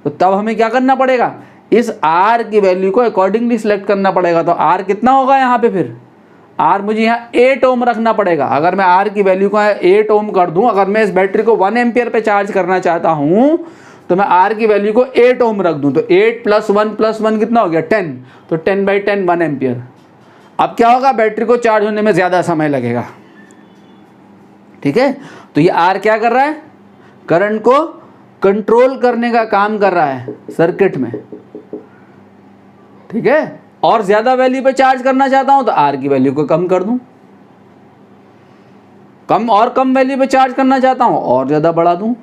तो तब हमें क्या करना पड़ेगा? इस R की वैल्यू को अकॉर्डिंगली सिलेक्ट करना पड़ेगा। तो R कितना होगा यहाँ पे? फिर R मुझे यहाँ 8 ओम रखना पड़ेगा। अगर मैं R की वैल्यू को 8 ओम कर दूँ, अगर मैं इस बैटरी को 1 एम्पेयर पे चार्ज करना चाहता हूँ, तो मैं R की वैल्यू को 8 ओम रख दूँ। तो 8 प्लस 1 कितना हो गया? 10। तो 10/10 1 एम्पियर। अब क्या होगा? बैटरी को चार्ज होने में ज़्यादा समय लगेगा, ठीक है। तो ये R क्या कर रहा है? करंट को कंट्रोल करने का काम कर रहा है सर्किट में, ठीक है। और ज़्यादा वैल्यू पे चार्ज करना चाहता हूँ तो R की वैल्यू को कम कर दूँ, कम वैल्यू पे चार्ज करना चाहता हूँ और ज़्यादा बढ़ा दूँ,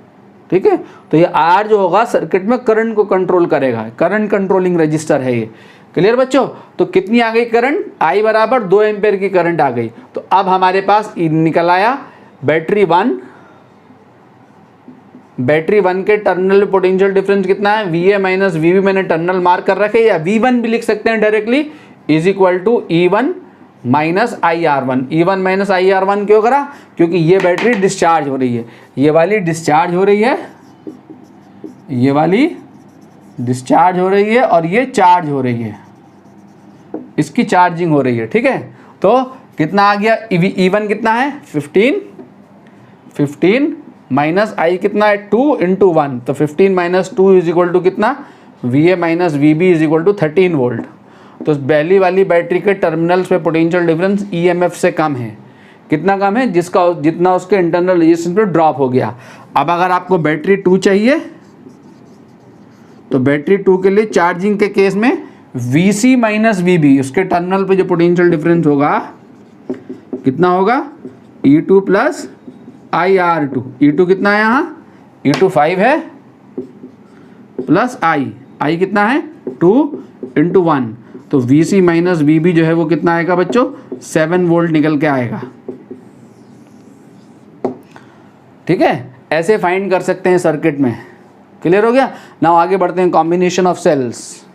ठीक है। तो ये R जो होगा सर्किट में करंट को कंट्रोल करेगा, करंट कंट्रोलिंग रजिस्टर है ये। क्लियर बच्चों? तो कितनी आ गई करंट? I बराबर 2 एम्पेयर की करंट आ गई। तो अब हमारे पास निकल आया बैटरी 1 के टर्मिनल पोटेंशियल डिफरेंस कितना है? VA माइनस VB मैंने टर्मिनल मार्क कर रखे, या V1 भी लिख सकते हैं directly, is equal to E1 minus IR1। E1 minus IR1 क्यों करा? क्योंकि ये बैटरी डिस्चार्ज हो रही है, ये वाली डिस्चार्ज हो रही है, ये वाली डिस्चार्ज हो रही है और ये चार्ज हो रही है, इसकी चार्जिंग हो रही है, ठीक है। तो कितना आ गया? E1 कितना है? 15 माइनस I कितना है? 2 इंटू 1। तो 15 माइनस 2 इज इक्वल टू कितना? VA minus VB is equal to 13 volt. तो पहली वाली बैटरी के टर्मिनल्स पे पोटेंशियल डिफरेंस EMF से कम है। कितना कम है? जितना उसके इंटरनल रेजिस्टेंस पे ड्रॉप हो गया। अब अगर आपको बैटरी 2 चाहिए तो बैटरी 2 के लिए चार्जिंग के केस में VC माइनस VB, उसके टर्मिनल पे जो पोटेंशियल डिफरेंस होगा कितना होगा? E2 plus IR2। E2 कितना है यहाँ? E2 5 है प्लस I कितना है? 2 इंटू 1। तो VC माइनस VB जो है वो कितना आएगा बच्चों? 7 वोल्ट निकल के आएगा, ठीक है। ऐसे फाइंड कर सकते हैं सर्किट में। क्लियर हो गया? नाउ आगे बढ़ते हैं कॉम्बिनेशन ऑफ सेल्स।